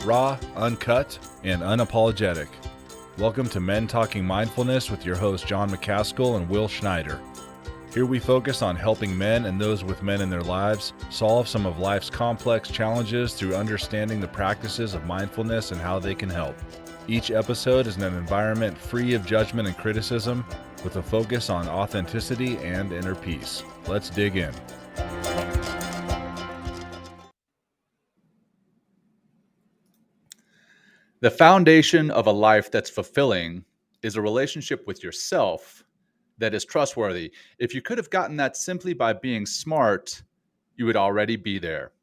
raw, uncut, and unapologetic. Welcome to Men Talking Mindfulness with your hosts John McCaskill and Will Schneider. Here we focus on helping men and those with men in their lives solve some of life's complex challenges through understanding the practices of mindfulness and how they can help. Each episode is in an environment free of judgment and criticism, with a focus on authenticity and inner peace. Let's dig in. The foundation of a life that's fulfilling is a relationship with yourself that is trustworthy. If you could have gotten that simply by being smart, you would already be there.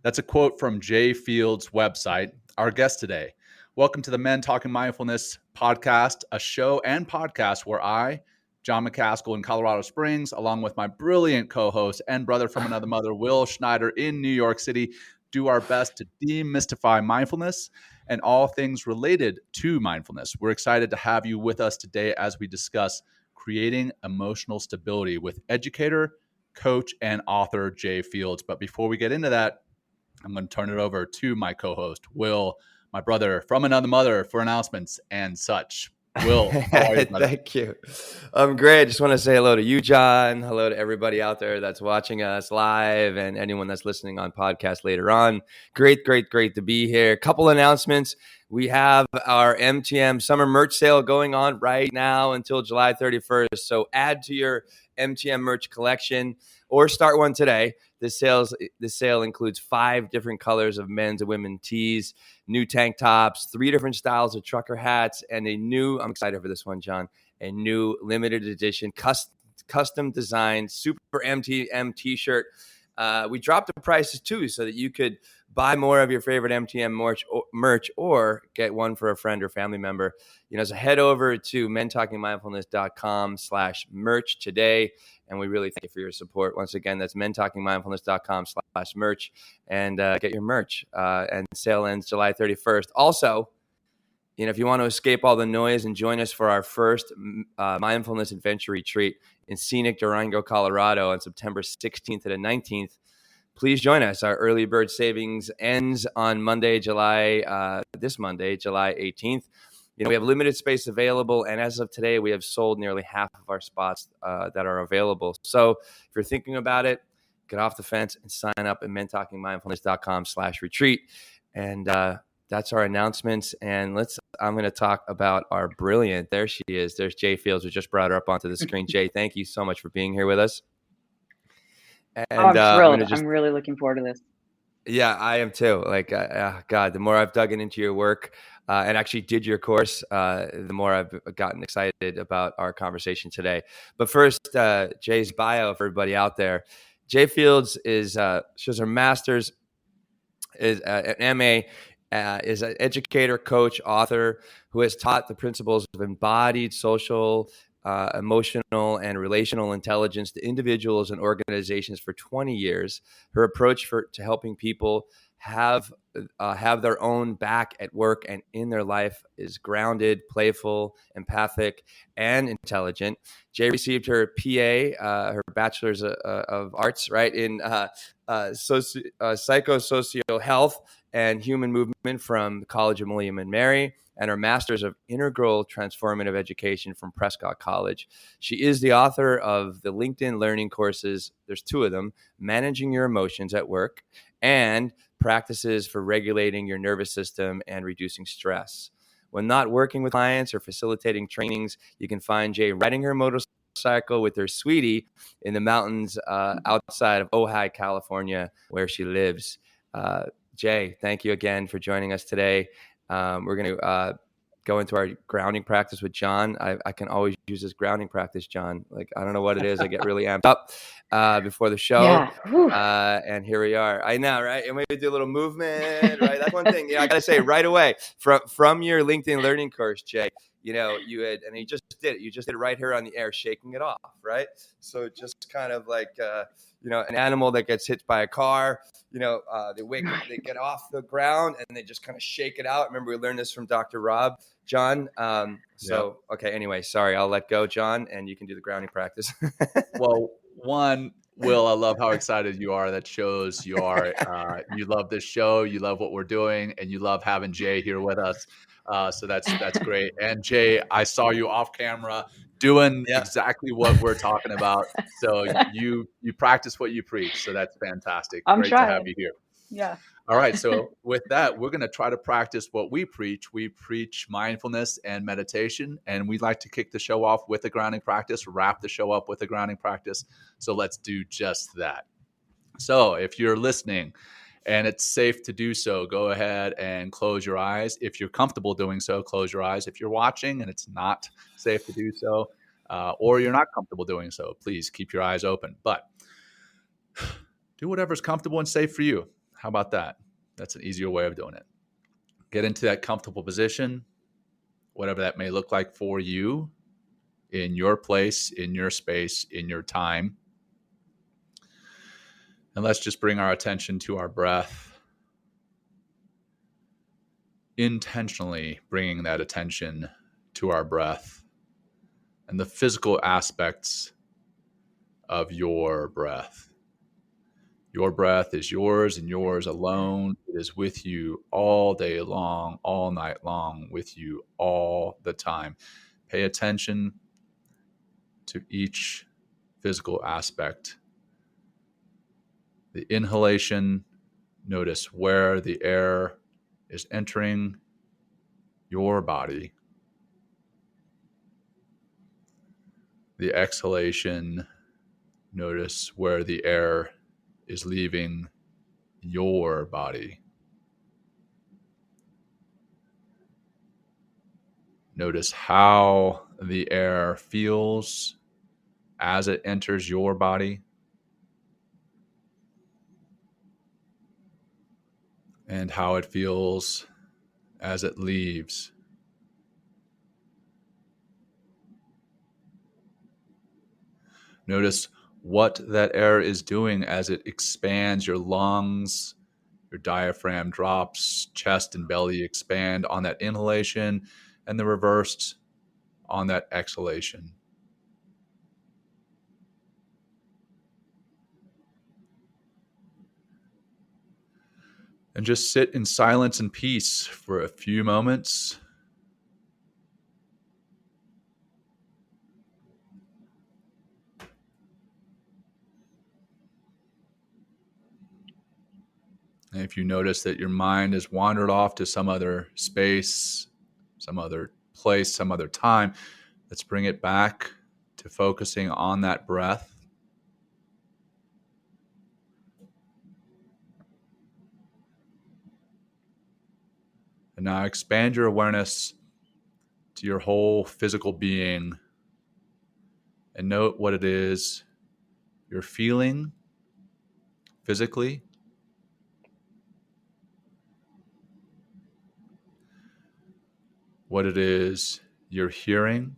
That's a quote from Jay Field's website, our guest today. Welcome to the Men Talking Mindfulness podcast, a show and podcast where I, John McCaskill in Colorado Springs, along with my brilliant co-host and brother from another mother, Will Schneider in New York City, do our best to demystify mindfulness and all things related to mindfulness. We're excited to have you with us today as we discuss creating emotional stability with educator, coach, and author Jay Fields. But before we get into that, I'm going to turn it over to my co-host, Will, my brother from another mother, for announcements and such. Will, how are you, brother? Thank you. I'm great. I just want to say hello to you, John. Hello to everybody out there that's watching us live and anyone that's listening on podcast later on. Great to be here. A couple announcements. We have our MTM summer merch sale going on right now until July 31st. So add to your MTM merch collection or start one today. This sale includes 5 different colors of men's and women's tees, new tank tops, 3 different styles of trucker hats, and I'm excited for this one, John, a new limited edition custom designed Super MTM t-shirt. We dropped the prices too so that you could buy more of your favorite MTM merch or get one for a friend or family member. So head over to mentalkingmindfulness.com/merch today. And we really thank you for your support. Once again, that's mentalkingmindfulness.com/merch and get your merch. And sale ends July 31st. Also, if you want to escape all the noise and join us for our first mindfulness adventure retreat in scenic Durango, Colorado on September 16th to the 19th, please join us. Our early bird savings ends on this Monday, July 18th. We have limited space available, and as of today, we have sold nearly half of our spots that are available. So if you're thinking about it, get off the fence and sign up at mentalkingmindfulness.com/retreat. And that's our announcements. And I'm going to talk about our brilliant, there she is. There's Jay Fields. We just brought her up onto the screen. Jay, thank you so much for being here with us. And, I'm thrilled. I'm really looking forward to this. Yeah, I am too. God, the more I've dug into your work and actually did your course, the more I've gotten excited about our conversation today. But first, Jay's bio for everybody out there. Jay Fields she has her master's, is an MA, is an educator, coach, author who has taught the principles of embodied social, emotional and relational intelligence to individuals and organizations for 20 years. Her approach to helping people have their own back at work and in their life is grounded, playful, empathic, and intelligent. Jay received her PA, her Bachelor's of Arts, right, in psychosocial health and human movement from the College of William and Mary, and her Master's of Integral Transformative Education from Prescott College. She is the author of the LinkedIn learning courses, there's 2 of them, Managing Your Emotions at Work and Practices for Regulating Your Nervous System and Reducing Stress. When not working with clients or facilitating trainings, you can find Jay riding her motorcycle with her sweetie in the mountains outside of Ojai, California, where she lives. Jay, thank you again for joining us today. We're going to go into our grounding practice with John. I can always use this grounding practice, John. I don't know what it is. I get really amped up before the show. Yeah. And here we are. I know, right? And we do a little movement, right? That's one thing. I got to say right away from your LinkedIn learning course, Jay, you had, and you just did it. You just did it right here on the air, shaking it off, right? So just kind of like, an animal that gets hit by a car, they wake up, they get off the ground and they just kind of shake it out. Remember, we learned this from Dr. Rob, John. Okay. Anyway, sorry, I'll let go, John, and you can do the grounding practice. Well, one, Will, I love how excited you are. That shows you are, you love this show, you love what we're doing, and you love having Jay here with us. So that's great. And Jay, I saw you off camera doing exactly what we're talking about. So you practice what you preach. So that's fantastic. I'm Great to have trying. you here. Yeah. All right. So with that, we're going to try to practice what we preach. We preach mindfulness and meditation, and we'd like to kick the show off with a grounding practice, wrap the show up with a grounding practice. So let's do just that. So if you're listening and it's safe to do so, go ahead and close your eyes. If you're comfortable doing so, close your eyes. If you're watching and it's not safe to do so, or you're not comfortable doing so, please keep your eyes open. But do whatever's comfortable and safe for you. How about that? That's an easier way of doing it. Get into that comfortable position, whatever that may look like for you, in your place, in your space, in your time. And let's just bring our attention to our breath. Intentionally bringing that attention to our breath and the physical aspects of your breath. Your breath is yours and yours alone. It is with you all day long, all night long, with you all the time. Pay attention to each physical aspect. The inhalation, notice where the air is entering your body. The exhalation, notice where the air is leaving your body. Notice how the air feels as it enters your body and how it feels as it leaves. Notice what that air is doing as it expands your lungs, your diaphragm drops, chest and belly expand on that inhalation, and the reverse on that exhalation. And just sit in silence and peace for a few moments. And if you notice that your mind has wandered off to some other space, some other place, some other time, let's bring it back to focusing on that breath. And now expand your awareness to your whole physical being and note what it is you're feeling physically. What it is you're hearing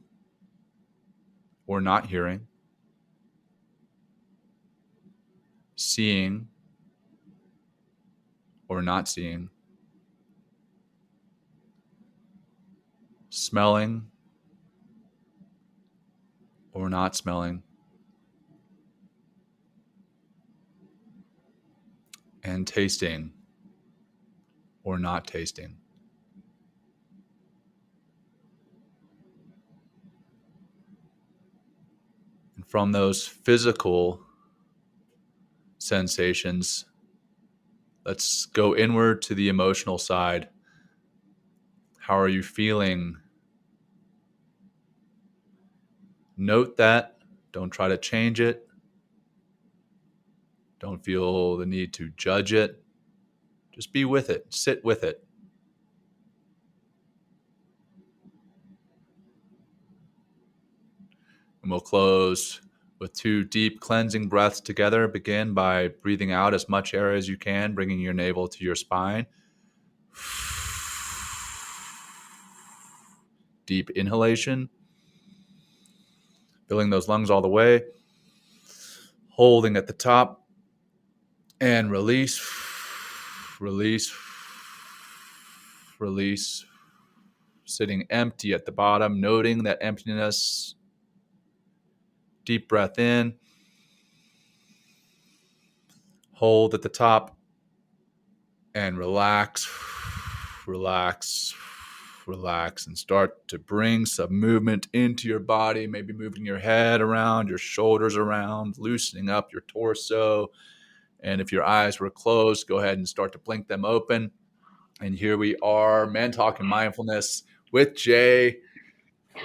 or not hearing, seeing or not seeing, smelling or not smelling, and tasting or not tasting. And from those physical sensations, let's go inward to the emotional side. How are you feeling? Note that. Don't try to change it. Don't feel the need to judge it. Just be with it. Sit with it. And we'll close with 2 deep cleansing breaths together. Begin by breathing out as much air as you can, bringing your navel to your spine. Deep inhalation. Filling those lungs all the way. Holding at the top. And release. Release. Release. Sitting empty at the bottom, noting that emptiness. Deep breath in. Hold at the top and relax, relax, relax, and start to bring some movement into your body, maybe moving your head around, your shoulders around, loosening up your torso. And if your eyes were closed, go ahead and start to blink them open. And here we are, Men Talking Mindfulness with Jay.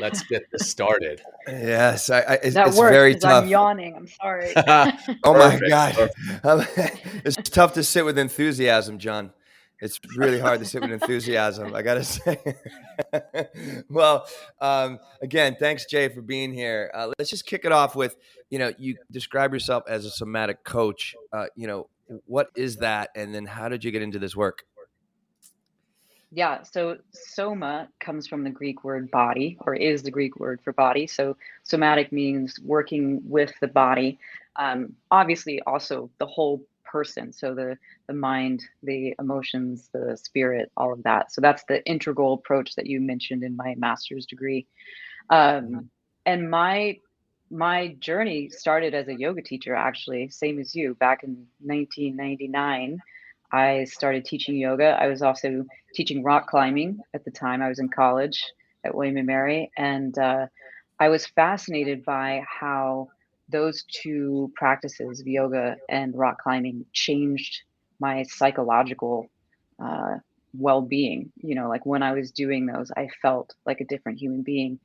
Let's get this started. Yes, it's That works very because tough. I'm yawning. I'm sorry. Oh my Perfect, God. perfect. It's tough to sit with enthusiasm, John. It's really hard to sit with enthusiasm, I got to say. Well, again, thanks, Jay, for being here. Let's just kick it off with, you describe yourself as a somatic coach. What is that? And then how did you get into this work? Yeah, so soma comes from the Greek word body, or is the Greek word for body. So somatic means working with the body. Obviously, also the whole person. So the mind, the emotions, the spirit, all of that. So that's the integral approach that you mentioned in my master's degree. And my journey started as a yoga teacher, actually, same as you, back in 1999. I started teaching yoga. I was also teaching rock climbing at the time. I was in college at William and Mary, and I was fascinated by how those two practices, yoga and rock climbing, changed my psychological uh, well-being. Like when I was doing those, I felt like a different human being.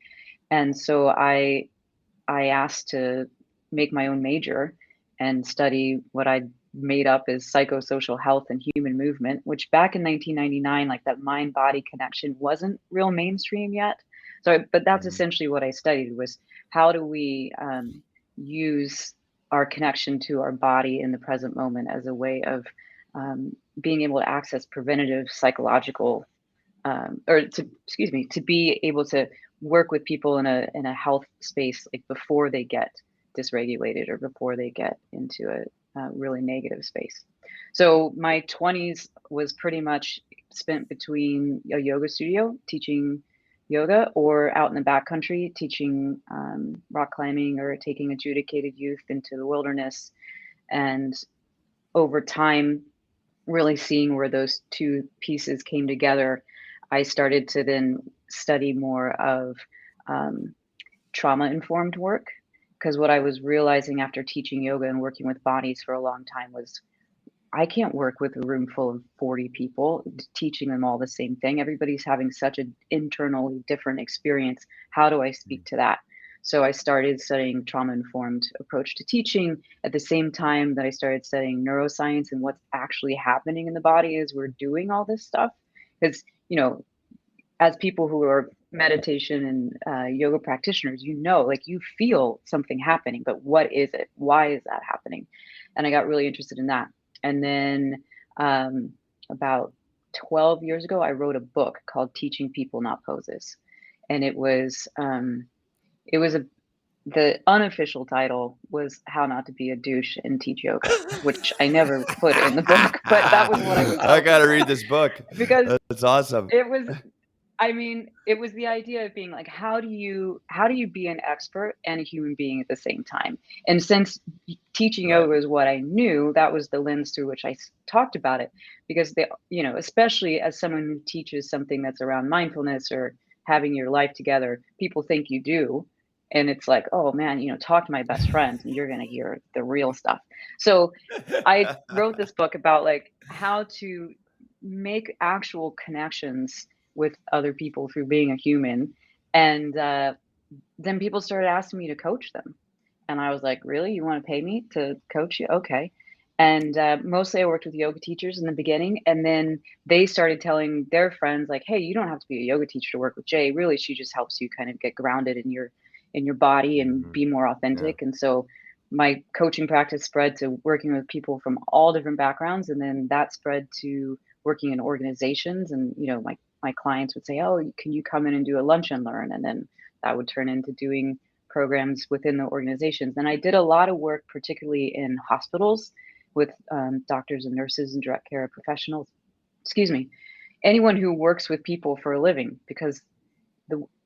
And so I asked to make my own major and study what I made up as psychosocial health and human movement, which back in 1999, like that mind body connection wasn't real mainstream yet. So, but that's essentially what I studied, was how do we use our connection to our body in the present moment as a way of being able to access preventative psychological to be able to work with people in a health space, like before they get dysregulated or before they get into a really negative space. So my 20s was pretty much spent between a yoga studio teaching yoga, or out in the backcountry teaching rock climbing, or taking adjudicated youth into the wilderness. And over time, really seeing where those two pieces came together, I started to then study more of trauma-informed work. Because what I was realizing after teaching yoga and working with bodies for a long time was, I can't work with a room full of 40 people teaching them all the same thing. Everybody's having such an internally different experience. How do I speak to that? So I started studying trauma-informed approach to teaching at the same time that I started studying neuroscience and what's actually happening in the body as we're doing all this stuff. Because, as people who are meditation and yoga practitioners, like you feel something happening, but what is it? Why is that happening? And I got really interested in that. And then about 12 years ago, I wrote a book called Teaching People, Not Poses. And the unofficial title was How Not to Be a Douche and Teach Yoga, which I never put in the book, but that was what I was. I got to read this book because it's awesome. It was the idea of being like, how do you be an expert and a human being at the same time? And since teaching yoga is what I knew, that was the lens through which I talked about it. Because especially as someone who teaches something that's around mindfulness or having your life together, people think you do. And it's like, oh man, talk to my best friend and you're going to hear the real stuff. So I wrote this book about like how to make actual connections with other people through being a human. And then people started asking me to coach them. And I was like, really? You want to pay me to coach you? Okay. And mostly I worked with yoga teachers in the beginning. And then they started telling their friends like, hey, you don't have to be a yoga teacher to work with Jay. Really, she just helps you kind of get grounded in your body and be more authentic. And so my coaching practice spread to working with people from all different backgrounds. And then that spread to working in organizations. And, my clients would say, oh, can you come in and do a lunch and learn? And then that would turn into doing programs within the organizations. And I did a lot of work, particularly in hospitals with doctors and nurses and direct care professionals, anyone who works with people for a living, because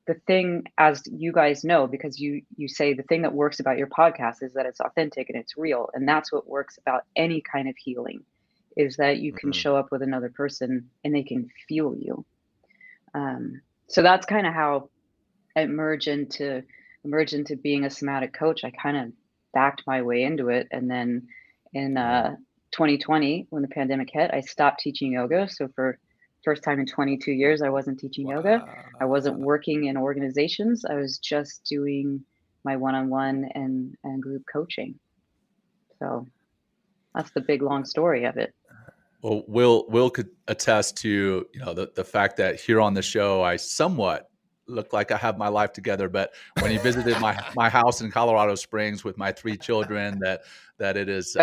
the thing, as you guys know, because you say the thing that works about your podcast is that it's authentic and it's real, and that's what works about any kind of healing, is that you can show up with another person and they can feel you. So that's kind of how I merge into being a somatic coach. I kind of backed my way into it, and then in 2020, when the pandemic hit, I stopped teaching yoga. So for first time in 22 years, I wasn't teaching yoga. I wasn't working in organizations. I was just doing my one-on-one and group coaching. So that's the big long story of it. Well, Will could attest to, you know, the fact that here on the show I somewhat look like I have my life together, but when he visited my house in Colorado Springs with my 3 children, that it is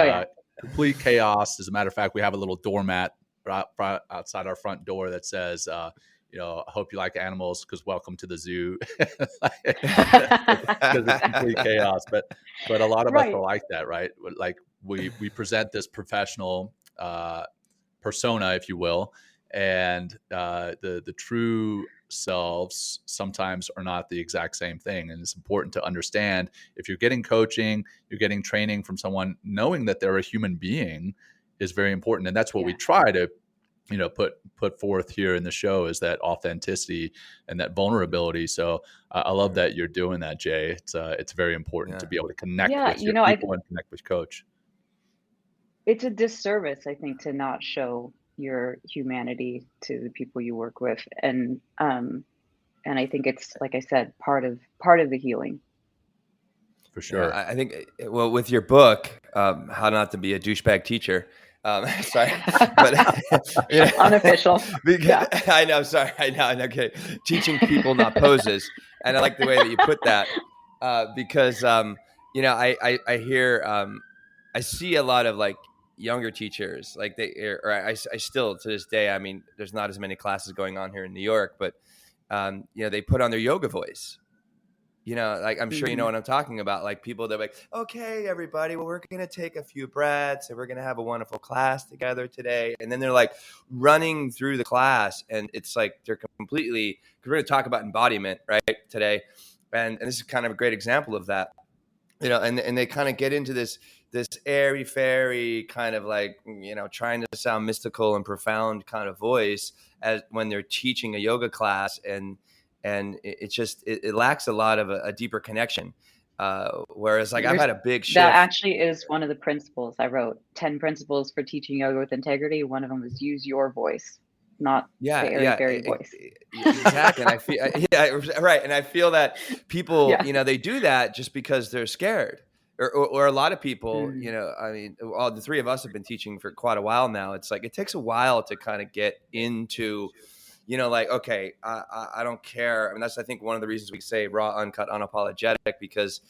complete chaos. As a matter of fact, we have a little doormat outside our front door that says, you know, I hope you like animals because welcome to the zoo. Because it's complete chaos. But a lot of us are like that, right? Like we present this professional persona, if you will, and the true selves sometimes are not the exact same thing. And it's important to understand, if you're getting coaching, you're getting training from someone, knowing that they're a human being is very important. And that's what we try to, you know, put forth here in the show, is that authenticity and that vulnerability. So I love that you're doing that, Jay. It's very important to be able to connect with your people and connect with coach. It's a disservice, I think, to not show your humanity to the people you work with, and I think it's, like I said, part of the healing. For sure. I think, well, with your book, How Not to Be a Douchebag Teacher. Sorry, but you know, unofficial. Because, I know. Sorry, I know. Okay, teaching people, not poses, and I like the way that you put that, because you know, I hear, I see a lot of like younger teachers, like I still to this day. I mean, there's not as many classes going on here in New York, but you know, they put on their yoga voice. You know, like, I'm sure you know what I'm talking about. Like, people, they're like, okay, everybody, well, we're going to take a few breaths and we're going to have a wonderful class together today. And then they're like running through the class, and it's like they're completely, because we're going to talk about embodiment, right, today. And this is kind of a great example of that, you know, and they kind of get into this airy fairy kind of like, you know, trying to sound mystical and profound kind of voice as when they're teaching a yoga class, and it just it lacks a lot of a deeper connection. Whereas, like, I've had a big shift. That actually is one of the principles. I wrote 10 principles for teaching yoga with integrity. One of them was use your voice, not the airy voice. Exactly. And I feel right. And I feel that people, you know, they do that just because they're scared. Or a lot of people, you know, I mean, all the 3 of us have been teaching for quite a while now. It's like it takes a while to kind of get into, you know, like, okay, I don't care. I mean, that's, I think, one of the reasons we say raw, uncut, unapologetic, because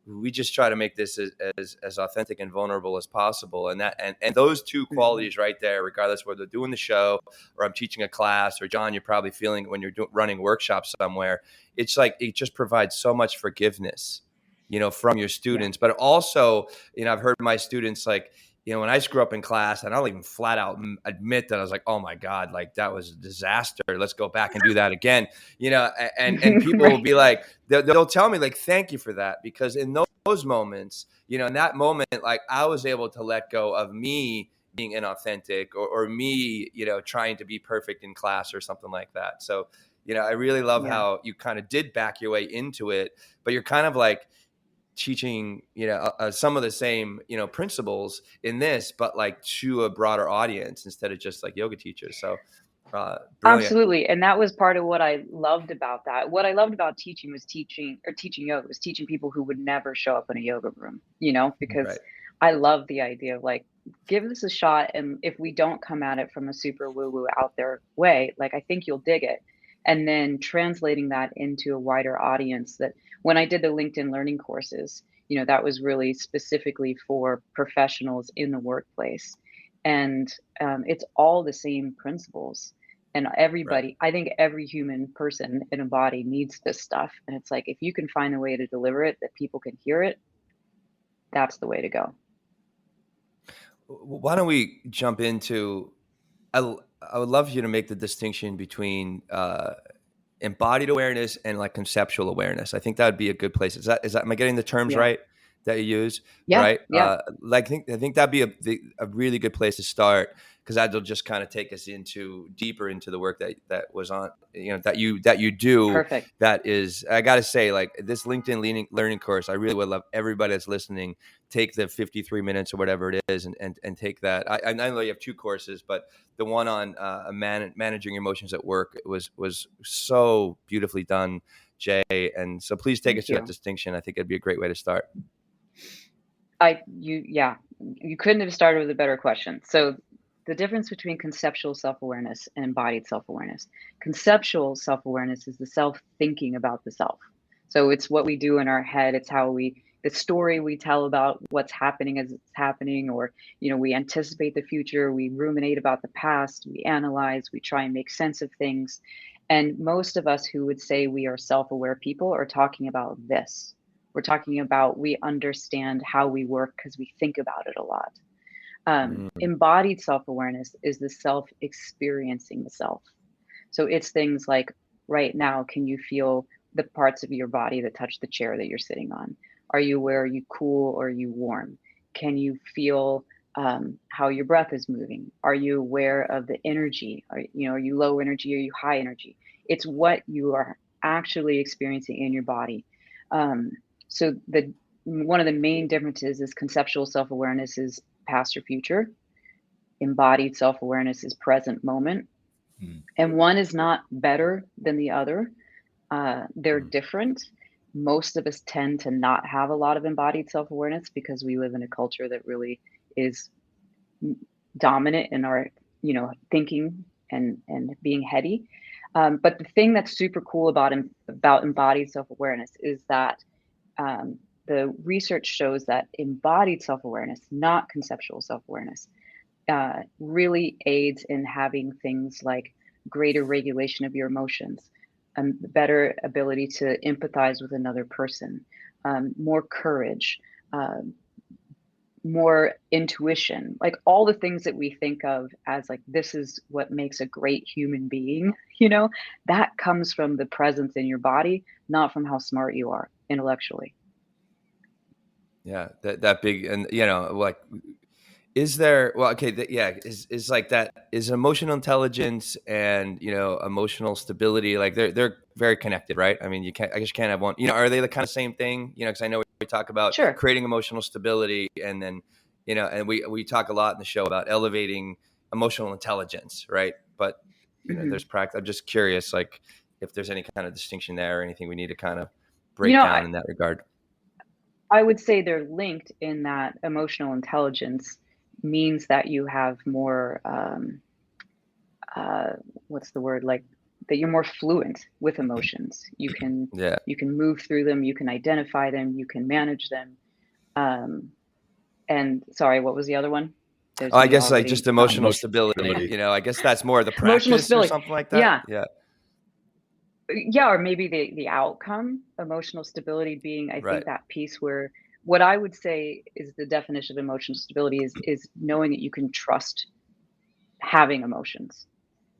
we just try to make this as authentic and vulnerable as possible. And that, and those 2 qualities right there, regardless whether they're doing the show or I'm teaching a class, or John, you're probably feeling it when you're running workshops somewhere. It's like, it just provides so much forgiveness, you know, from your students. But also, you know, I've heard my students, like, you know, when I screw up in class, and I'll even flat out admit that I was like, oh my God, like, that was a disaster. Let's go back and do that again. You know, and people will be like, they'll tell me, like, thank you for that. Because in those moments, you know, in that moment, like, I was able to let go of me being inauthentic, or me, you know, trying to be perfect in class or something like that. So, you know, I really love how you kind of did back your way into it, but you're kind of like teaching, you know, some of the same, you know, principles in this, but like to a broader audience instead of just like yoga teachers. So brilliant. Absolutely. And that was part of what I loved about that. What I loved about teaching yoga was teaching people who would never show up in a yoga room, you know, because I love the idea of, like, give this a shot. And if we don't come at it from a super woo-woo out there way, like, I think you'll dig it. And then translating that into a wider audience. That when I did the LinkedIn learning courses, you know, that was really specifically for professionals in the workplace. And it's all the same principles. And everybody, I think every human person in a body needs this stuff. And it's like, if you can find a way to deliver it that people can hear it, that's the way to go. Why don't we jump into, I would love you to make the distinction between embodied awareness and like conceptual awareness. I think that would be a good place. Is that am I getting the terms Yeah. right that you use? Yeah. Right. Yeah. I think that'd be a really good place to start, because that'll just kind of take us into deeper into the work that was on, that you do. Perfect. That is, I got to say, like this LinkedIn learning course, I really would love everybody that's listening, take the 53 minutes or whatever it is and take that. I know you have 2 courses, but the one on managing emotions at work was so beautifully done, Jay. And so please take us to that distinction. I think it'd be a great way to start. You couldn't have started with a better question. So the difference between conceptual self-awareness and embodied self-awareness. Conceptual self-awareness is the self thinking about the self. So it's what we do in our head. It's the story we tell about what's happening as it's happening, or, we anticipate the future, we ruminate about the past, we analyze, we try and make sense of things. And most of us who would say we are self-aware people are talking about this. We're talking about, we understand how we work because we think about it a lot. Embodied self-awareness is the self experiencing the self. So it's things like, right now, can you feel the parts of your body that touch the chair that you're sitting on? Are you aware? Are you cool or are you warm? Can you feel how your breath is moving? Are you aware of the energy? Are you low energy? Are you high energy? It's what you are actually experiencing in your body. So one of the main differences is conceptual self-awareness is past or future. Embodied self-awareness is present moment. And one is not better than the other. They're different. Most of us tend to not have a lot of embodied self-awareness because we live in a culture that really is dominant in our, thinking and being heady. But the thing that's super cool about embodied self-awareness is that the research shows that embodied self-awareness, not conceptual self-awareness, really aids in having things like greater regulation of your emotions, better ability to empathize with another person, more courage, more intuition, like all the things that we think of as like, this is what makes a great human being, that comes from the presence in your body, not from how smart you are intellectually. Yeah, that big, and like, is there? Well, okay, is like that. Is emotional intelligence and emotional stability, like they're very connected, right? I mean, I guess you can't have one. Are they the kind of same thing? Because I know we talk about creating emotional stability, and then and we talk a lot in the show about elevating emotional intelligence, right? But there's practice. I'm just curious, like, if there's any kind of distinction there or anything we need to kind of break down in that regard. I would say they're linked in that emotional intelligence means that you have more, what's the word? Like that you're more fluent with emotions. You can move through them. You can identify them. You can manage them. And sorry, what was the other one? I guess like just emotional stability. I guess that's more of the practice or something like that. Yeah, or maybe the outcome, emotional stability being, I think that piece where what I would say is the definition of emotional stability is knowing that you can trust having emotions.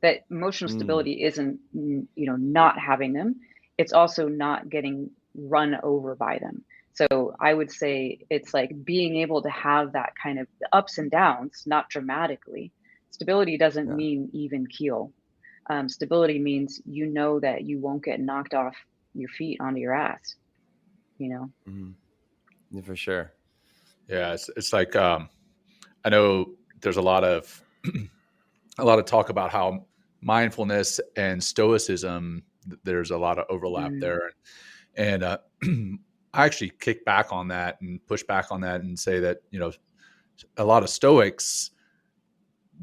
That emotional stability isn't, not having them. It's also not getting run over by them. So I would say it's like being able to have that kind of ups and downs, not dramatically. Stability doesn't mean even keel. Stability means that you won't get knocked off your feet onto your ass, Yeah, for sure. Yeah, it's like I know there's a lot of talk about how mindfulness and Stoicism, there's a lot of overlap there, and I actually kick back on that and push back on that and say that a lot of Stoics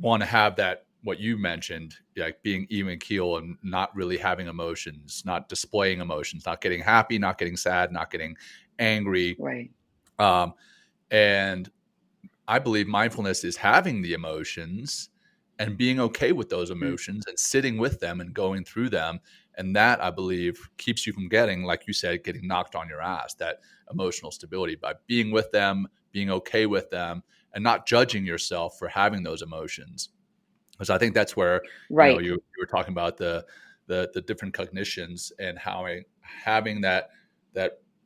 want to have that, what you mentioned, like being even keel and not really having emotions, not displaying emotions, not getting happy, not getting sad, not getting angry. Right. And I believe mindfulness is having the emotions and being okay with those emotions and sitting with them and going through them. And that, I believe, keeps you from getting, like you said, getting knocked on your ass, that emotional stability, by being with them, being okay with them, and not judging yourself for having those emotions. Because I think that's where you were talking about the the different cognitions, and how having that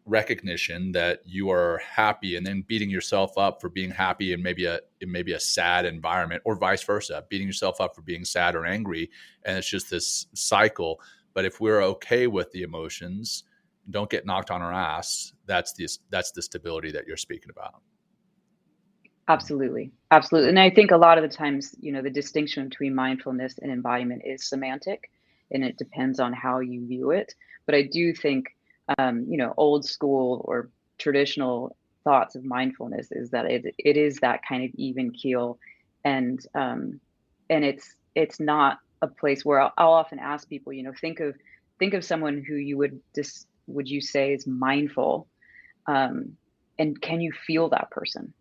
recognition that you are happy, and then beating yourself up for being happy in maybe a sad environment, or vice versa, beating yourself up for being sad or angry. And it's just this cycle. But if we're okay with the emotions, don't get knocked on our ass, that's the stability that you're speaking about. Absolutely. Absolutely. And I think a lot of the times, the distinction between mindfulness and embodiment is semantic, and it depends on how you view it. But I do think, old school or traditional thoughts of mindfulness is that it is that kind of even keel. And it's not a place where I'll often ask people, think of someone who you would you say is mindful, and can you feel that person?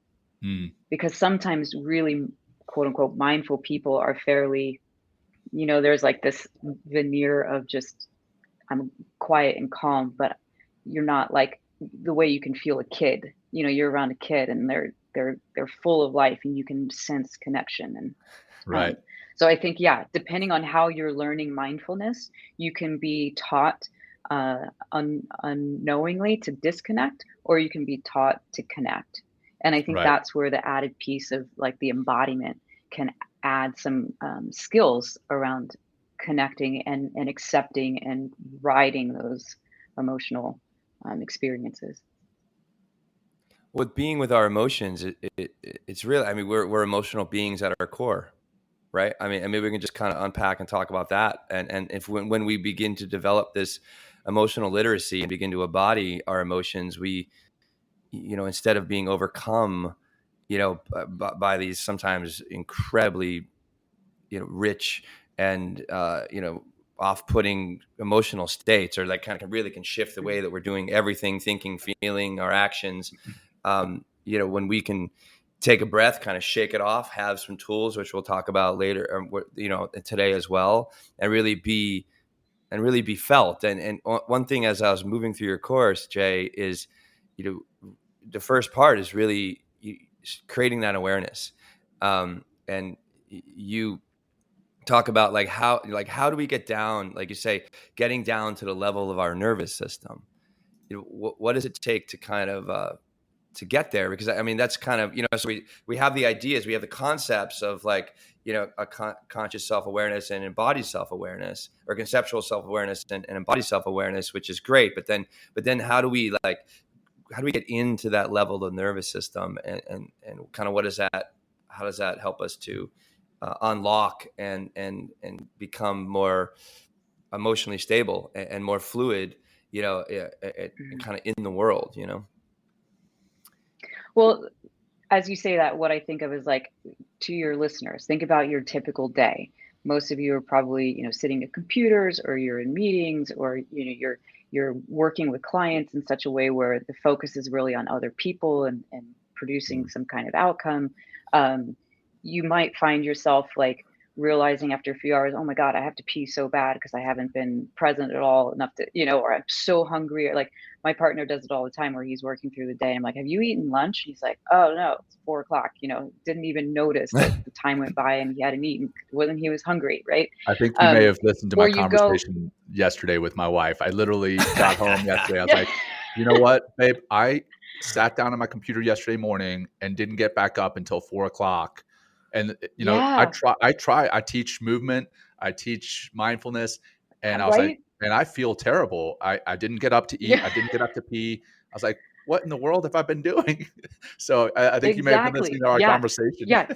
Because sometimes really quote unquote mindful people are fairly, there's like this veneer of just, I'm quiet and calm, but you're not like the way you can feel a kid. You're around a kid and they're full of life and you can sense connection. And Right. so I think, depending on how you're learning mindfulness, you can be taught unknowingly to disconnect, or you can be taught to connect. And I think Right. that's where the added piece of like the embodiment can add some skills around connecting and accepting and riding those emotional experiences. With being with our emotions, it's really, I mean, we're emotional beings at our core, right? I mean, and maybe we can just kind of unpack and talk about that. And if when we begin to develop this emotional literacy and begin to embody our emotions, we, instead of being overcome, by these sometimes incredibly, rich and, off-putting emotional states, or like kind of really can shift the way that we're doing everything, thinking, feeling, our actions. When we can take a breath, kind of shake it off, have some tools, which we'll talk about later, today as well, and really be felt. And one thing, as I was moving through your course, Jay, is, the first part is really creating that awareness. And you talk about how do we get down, like you say, getting down to the level of our nervous system. What does it take to kind of to get there? Because I mean, that's kind of, so we have the ideas, we have the concepts of a conscious self-awareness and embodied self-awareness, or conceptual self-awareness and embodied self-awareness, which is great. But then how do we get into that level of the nervous system, and kind of how does that help us to unlock and become more emotionally stable and more fluid, kind of in the world, Well, as you say that, what I think of is like, to your listeners, think about your typical day. Most of you are probably, sitting at computers, or you're in meetings, or, you're working with clients in such a way where the focus is really on other people and producing some kind of outcome. You might find yourself like realizing after a few hours, oh my God, I have to pee so bad because I haven't been present at all enough to, or I'm so hungry. Or like my partner does it all the time where he's working through the day. I'm like, have you eaten lunch? He's like, oh no, it's 4:00. Didn't even notice that the time went by and he hadn't eaten when he was hungry. Right. I think you may have listened to my Or you go, conversation yesterday with my wife. I literally got home yesterday. I was Yeah. like, you know what, babe? I sat down on my computer yesterday morning and didn't get back up until 4:00. And Yeah. I teach movement, I teach mindfulness, and I was like, Right. and I feel terrible. I didn't get up to eat. Yeah. I didn't get up to pee. I was like, what in the world have I been doing? So I think you may have been listening Exactly. to our Yeah. conversation. Yeah.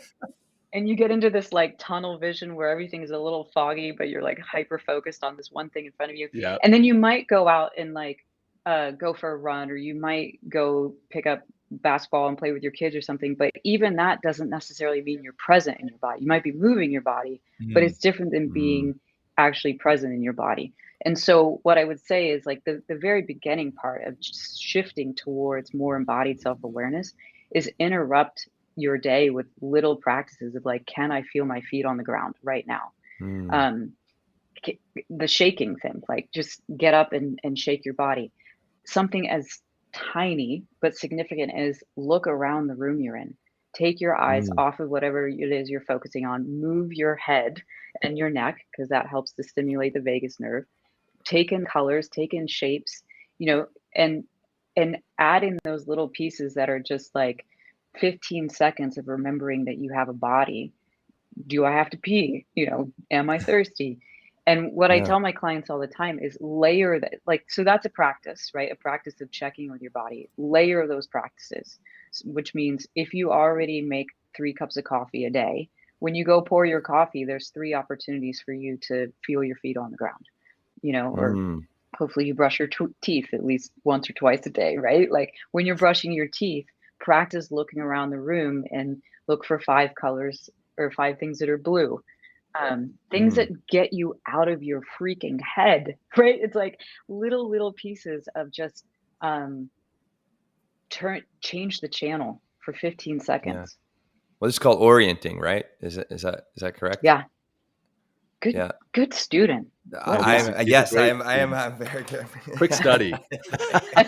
And you get into this like tunnel vision where everything is a little foggy, but you're like hyper focused on this one thing in front of you. Yeah. And then you might go out and like go for a run, or you might go pick up basketball and play with your kids or something. But even that doesn't necessarily mean you're present in your body. You might be moving your body, but Mm. it's different than Mm. being actually present in your body. And so what I would say is like the very beginning part of just shifting towards more embodied self-awareness is interrupt your day with little practices of like, can I feel my feet on the ground right now? Um, the shaking thing, like just get up and shake your body. Something as tiny but significant as look around the room you're in. Take your eyes Mm. off of whatever it is you're focusing on. Move your head and your neck, because that helps to stimulate the vagus nerve. Take in colors, take in shapes, and add in those little pieces that are just like 15 seconds of remembering that you have a body. Do I have to pee? Am I thirsty? And what I Yeah. tell my clients all the time is layer that, like, so that's a practice, right? A practice of checking with your body. Layer those practices, which means if you already make 3 cups of coffee a day, when you go pour your coffee, there's 3 opportunities for you to feel your feet on the ground, or Mm. hopefully you brush your teeth at least once or twice a day, right? Like when you're brushing your teeth, practice looking around the room and look for 5 colors or 5 things that are blue. Things Mm. that get you out of your freaking head, right? It's like little pieces of just change the channel for 15 Yeah. seconds. Well, this is called orienting, right? Is that correct? Yeah. Good, Yeah. good student. Well I done. am. He's a Yes, I great am. I am. student. I'm very good. Quick study.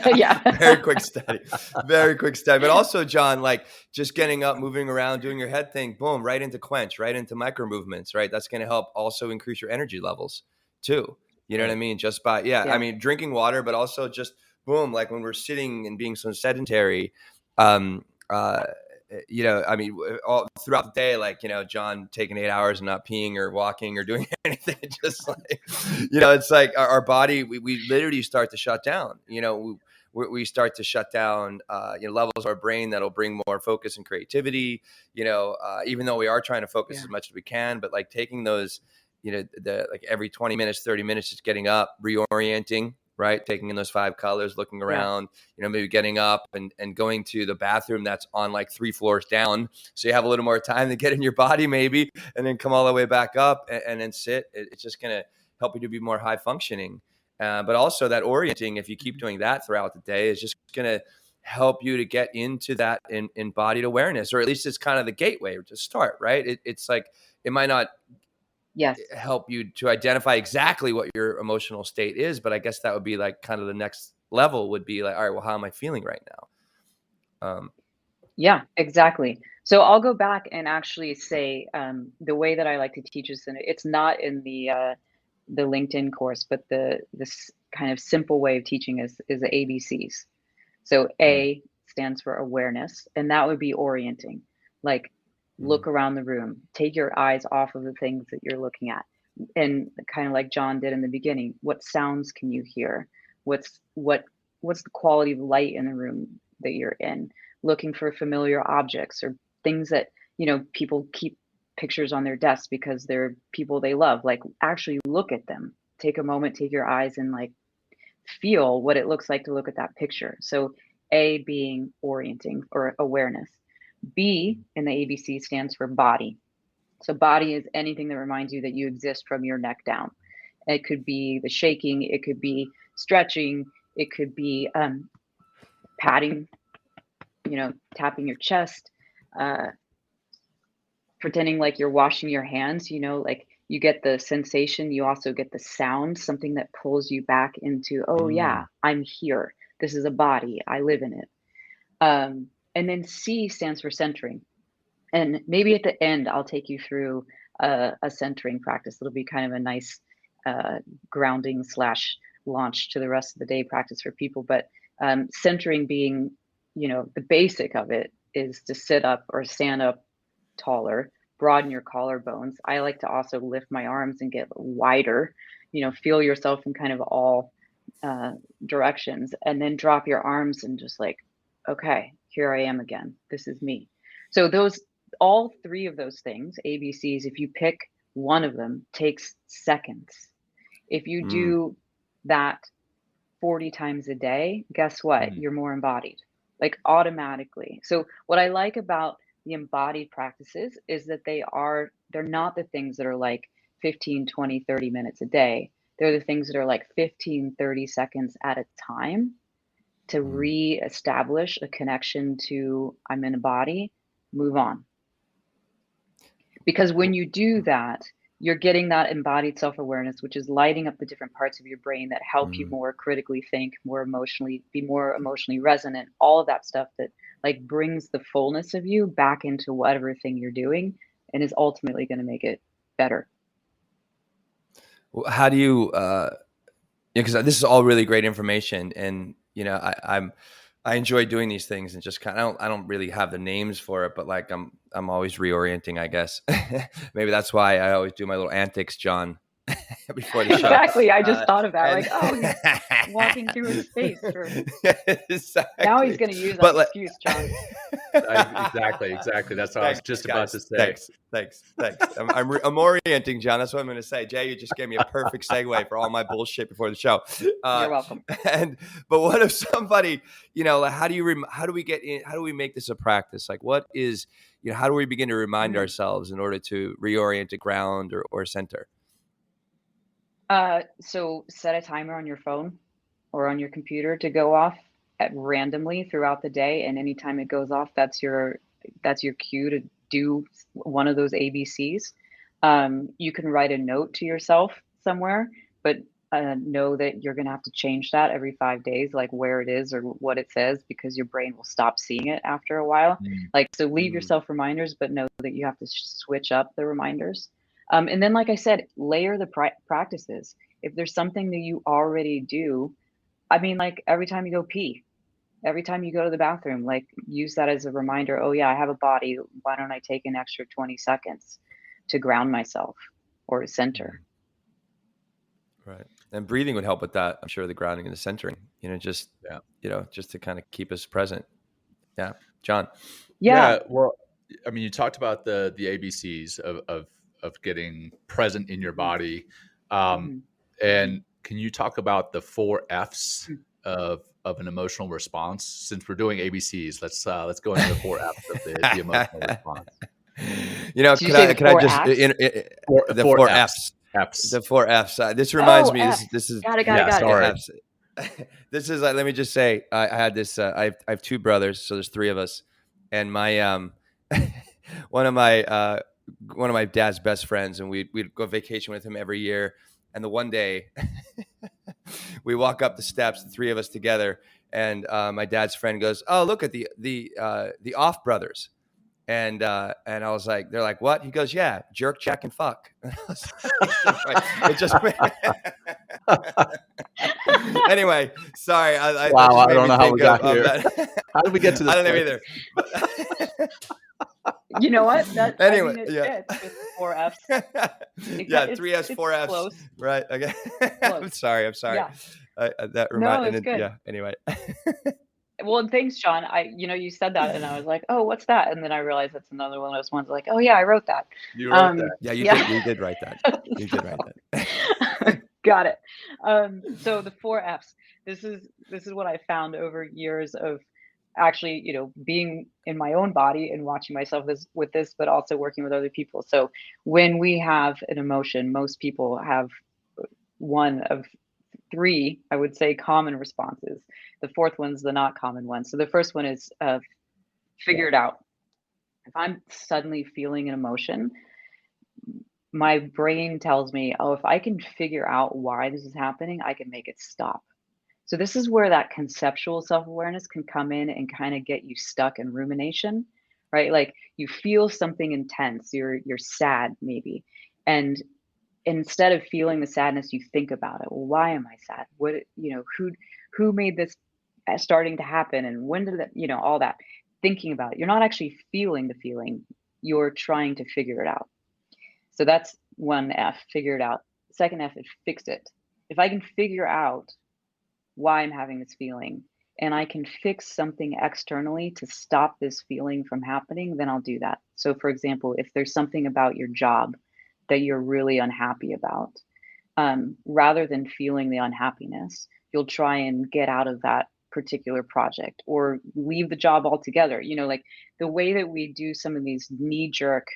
Yeah. Very quick study. Very quick study. But also, John, like just getting up, moving around, doing your head thing, boom, right into quench, right into micro movements, right? That's going to help also increase your energy levels too. You know what I Right. mean? Just by, I Yeah. mean, drinking water, but also just boom, like when we're sitting and being so sedentary, um, I mean, all throughout the day, like, John taking 8 hours and not peeing or walking or doing anything, just like, it's like our body, we literally start to shut down, we start to shut down, levels of our brain that'll bring more focus and creativity, even though we are trying to focus Yeah. as much as we can, but like taking those, like every 20 minutes, 30 minutes, just getting up, reorienting, right? Taking in those 5 colors, looking Yeah. around, maybe getting up and going to the bathroom that's on like 3 floors down. So you have a little more time to get in your body maybe, and then come all the way back up and then sit. It's just going to help you to be more high functioning. But also that orienting, if you keep doing that throughout the day, is just going to help you to get into that embodied awareness, or at least it's kind of the gateway to start, right? It's like, it might not Yes. help you to identify exactly what your emotional state is, but I guess that would be like kind of the next level would be like, all right, well, how am I feeling right now? Yeah, exactly. So I'll go back and actually say the way that I like to teach this, and it's not in the LinkedIn course, but this kind of simple way of teaching is the ABCs. So A stands for awareness, and that would be orienting. Like Mm. look around the room, take your eyes off of the things that you're looking at. And kind of like John did in the beginning, what sounds can you hear? What's the quality of light in the room that you're in? Looking for familiar objects or things that, people keep pictures on their desks because they're people they love. Like actually look at them. Take a moment, take your eyes and like feel what it looks like to look at that picture. So A being orienting or awareness. B in the ABC stands for body. So body is anything that reminds you that you exist from your neck down. It could be the shaking, it could be stretching, it could be patting, tapping your chest, uh, pretending like you're washing your hands, like you get the sensation, you also get the sound, something that pulls you back into, oh yeah, Mm. I'm here. This is a body. I live in it. And then C stands for centering. And maybe at the end, I'll take you through a centering practice. It'll be kind of a nice grounding slash launch to the rest of the day practice for people. But centering being, the basic of it is to sit up or stand up taller, broaden your collarbones. I like to also lift my arms and get wider, feel yourself in kind of all directions, and then drop your arms and just like, okay, here I am again. This is me. So all 3 of those things, ABCs, if you pick one of them, takes seconds. If you Mm. do that 40 times a day, guess what? You're more embodied, like automatically. So what I like about the embodied practices is that they're not the things that are like 15, 20, 30 minutes a day. They're the things that are like 15, 30 seconds at a time to Mm. reestablish a connection to I'm in a body, move on. Because when you do that, you're getting that embodied self-awareness, which is lighting up the different parts of your brain that help you Mm. more critically think, be more emotionally resonant, all of that stuff that like brings the fullness of you back into whatever thing you're doing and is ultimately going to make it better. How do you, because this is all really great information, and I enjoy doing these things, and just kind of, I don't really have the names for it, but like I'm always reorienting, I guess. Maybe that's why I always do my little antics, John, before the show. Exactly. I just thought of that. Like, oh, he's walking through a space. Exactly. Now he's going to use that excuse, John. Exactly. That's what I was just about to say. Thanks. I'm orienting, John. That's what I'm going to say. Jay, you just gave me a perfect segue for all my bullshit before the show. You're welcome. But what if somebody, like, how do we make this a practice? Like, what is, how do we begin to remind ourselves in order to reorient to ground or center? So set a timer on your phone or on your computer to go off randomly throughout the day, and anytime it goes off, that's your cue to do one of those ABCs. You can write a note to yourself somewhere, but know that you're going to have to change that every 5 days, like where it is or what it says, because your brain will stop seeing it after a while. So leave yourself reminders, but know that you have to switch up the reminders. And then, like I said, layer the practices. If there's something that you already do, I mean, like every time you go pee, every time you go to the bathroom, like use that as a reminder. Oh yeah, I have a body. Why don't I take an extra 20 seconds to ground myself or center? Right. And breathing would help with that. I'm sure the grounding and the centering, just to kind of keep us present. Yeah. John. Yeah. Well, I mean, you talked about the ABCs of getting present in your body. And can you talk about the 4 F's of an emotional response? Since we're doing ABCs, let's go into the 4 F's of the emotional response. Could I just the 4 F's? F's. The 4 F's. This reminds me. F. This is got it. Sorry. This is like, let me just say, I had this. I have 2 brothers, so there's 3 of us, and my one of my dad's best friends, and we'd go vacation with him every year. And the one day we walk up the steps, the 3 of us together, and my dad's friend goes, "Oh, look at the Off brothers." And I was like, they're like, "What?" He goes, "Yeah, jerk, jack, and fuck." It just anyway. Sorry, I don't know how we got here. How did we get to this? I don't know either. You know what? Anyway, it fits with 4 F's. 3 F's, 4 F's. Close. Right. Okay. Close. I'm sorry. Yeah. That reminded. No, it's good. Yeah. Anyway. Well, and thanks, John. You said that, and I was like, "Oh, what's that?" And then I realized that's another one of those ones. Like, "Oh yeah, I wrote that." You wrote that. Yeah, you did write that. You did write that. Got it. So the 4 F's. This is what I found over years of actually, being in my own body and watching myself with this, but also working with other people. So when we have an emotion, most people have one of 3, I would say, common responses. The 4th one's the not common one. So the first one is figure it out. If I'm suddenly feeling an emotion, my brain tells me, oh, if I can figure out why this is happening, I can make it stop. So this is where that conceptual self-awareness can come in and kind of get you stuck in rumination, right? Like you feel something intense, you're sad maybe. And instead of feeling the sadness, you think about it. Well, why am I sad? What, who made this starting to happen? And when did that, all that, thinking about it. You're not actually feeling the feeling, you're trying to figure it out. So that's 1 F, figure it out. 2nd F is fix it. If I can figure out why I'm having this feeling and I can fix something externally to stop this feeling from happening, then I'll do that. So for example, if there's something about your job that you're really unhappy about, rather than feeling the unhappiness, you'll try and get out of that particular project or leave the job altogether. Like the way that we do some of these knee-jerk,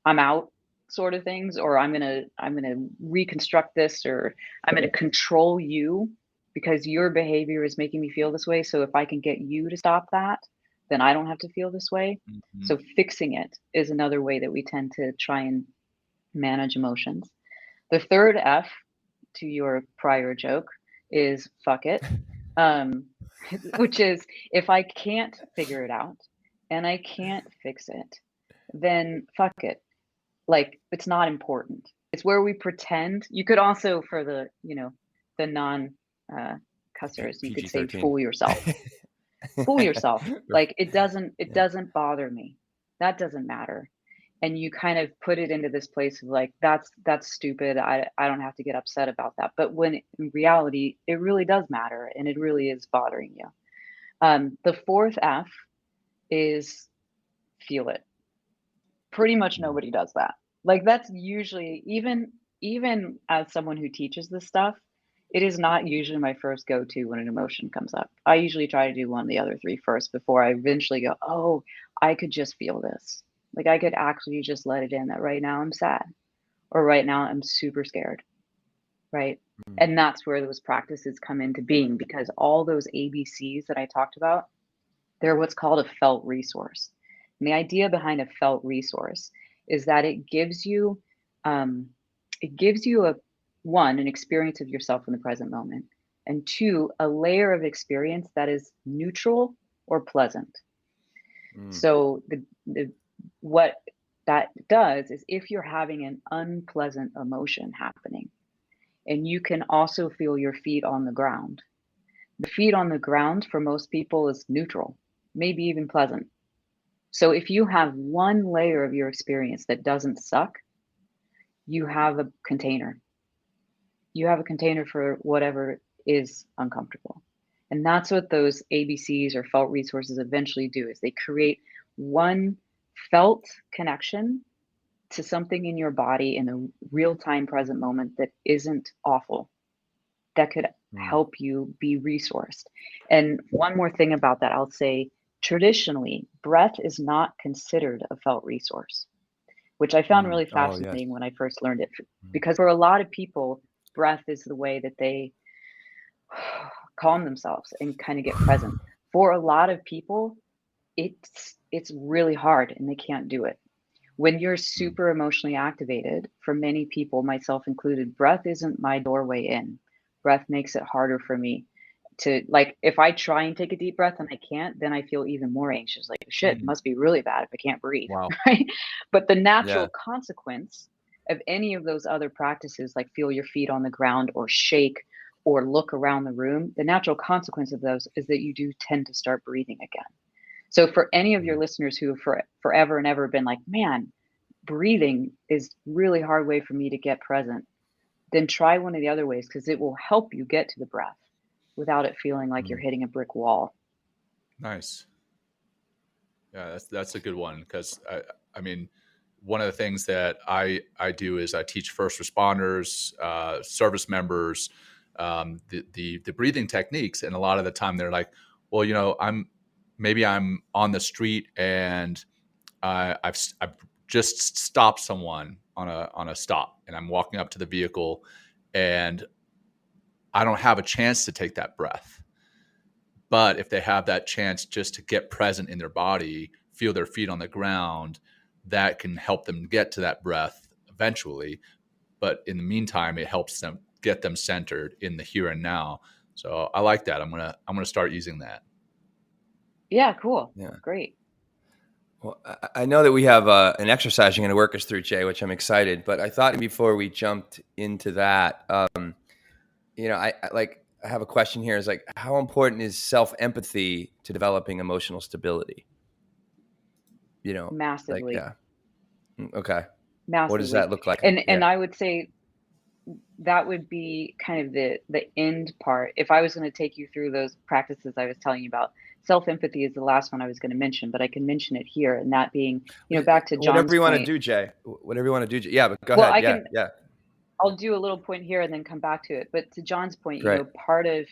I'm out sort of things, or I'm gonna reconstruct this, or I'm gonna control you because your behavior is making me feel this way. So if I can get you to stop that, then I don't have to feel this way. So fixing it is another way that we tend to try and manage emotions. The 3rd F, to your prior joke, is fuck it. which is if I can't figure it out and I can't fix it, then fuck it. Like, it's not important. It's where we pretend. You could also, for the, the non cussers, you could say PG-13. fool yourself. Fool yourself. Like, it Yeah. doesn't bother me. That doesn't matter. And you kind of put it into this place of like, that's stupid. I don't have to get upset about that. But when in reality, it really does matter and it really is bothering you. The fourth F is feel it. Pretty much nobody does that. Like, that's usually, even as someone who teaches this stuff, it is not usually my first go-to when an emotion comes up. I usually try to do one of the other three first before I eventually go, oh, I could just feel this. Like, I could actually just let it in that right now I'm sad, or right now I'm super scared, right? And that's where those practices come into being, because all those ABCs that I talked about, they're what's called a felt resource. And the idea behind a felt resource is that it gives you a one, an experience of yourself in the present moment, and two, a layer of experience that is neutral or pleasant. So the what that does is, if you're having an unpleasant emotion happening, and you can also feel your feet on the ground. The feet on the ground for most people is neutral, maybe even pleasant. So if you have one layer of your experience that doesn't suck, you have a container. You have a container for whatever is uncomfortable. And that's what those ABCs or felt resources eventually do, is they create one felt connection to something in your body in a real-time present moment that isn't awful, that could help you be resourced. And one more thing about that, I'll say, traditionally, breath is not considered a felt resource, which I found really Oh, yes. fascinating when I first learned it. Because for a lot of people, breath is the way that they calm themselves and kind of get present. For a lot of people, it's really hard and they can't do it. When you're super emotionally activated, for many people, myself included, breath isn't my doorway in. Breath makes it harder for me to, like, if I try and take a deep breath and I can't, then I feel even more anxious. Like, shit, it must be really bad if I can't breathe. Wow. Right? But the natural Yeah. consequence of any of those other practices, like feel your feet on the ground or shake or look around the room, the natural consequence of those is that you do tend to start breathing again. So for any of your listeners who have forever and ever been like, man, breathing is really hard way for me to get present, then try one of the other ways, because it will help you get to the breath without it feeling like you're hitting a brick wall. Nice. Yeah, that's a good one, because I mean, one of the things that I do is I teach first responders, service members, the breathing techniques, and a lot of the time they're like, well, I'm on the street and I've just stopped someone on a stop, and I'm walking up to the vehicle, and I don't have a chance to take that breath. But if they have that chance just to get present in their body, feel their feet on the ground, that can help them get to that breath eventually. But in the meantime, it helps them get them centered in the here and now. So I like that. I'm gonna start using that. Yeah, cool. Yeah. Great. Well, I know that we have an exercise you're going to work us through, Jay, which I'm excited. But I thought before we jumped into that, I have a question here. Is like, how important is self-empathy to developing emotional stability? Massively. Yeah. Okay. Massively. What does that look like? And I would say that would be kind of the end part. If I was going to take you through those practices I was telling you about, self-empathy is the last one I was going to mention, but I can mention it here. And that being, back to John's whatever you want point. to do, Jay. Whatever you want to do, Jay. Yeah, but go Well, ahead. Yeah. I'll do a little point here and then come back to it. But to John's point, Great. part of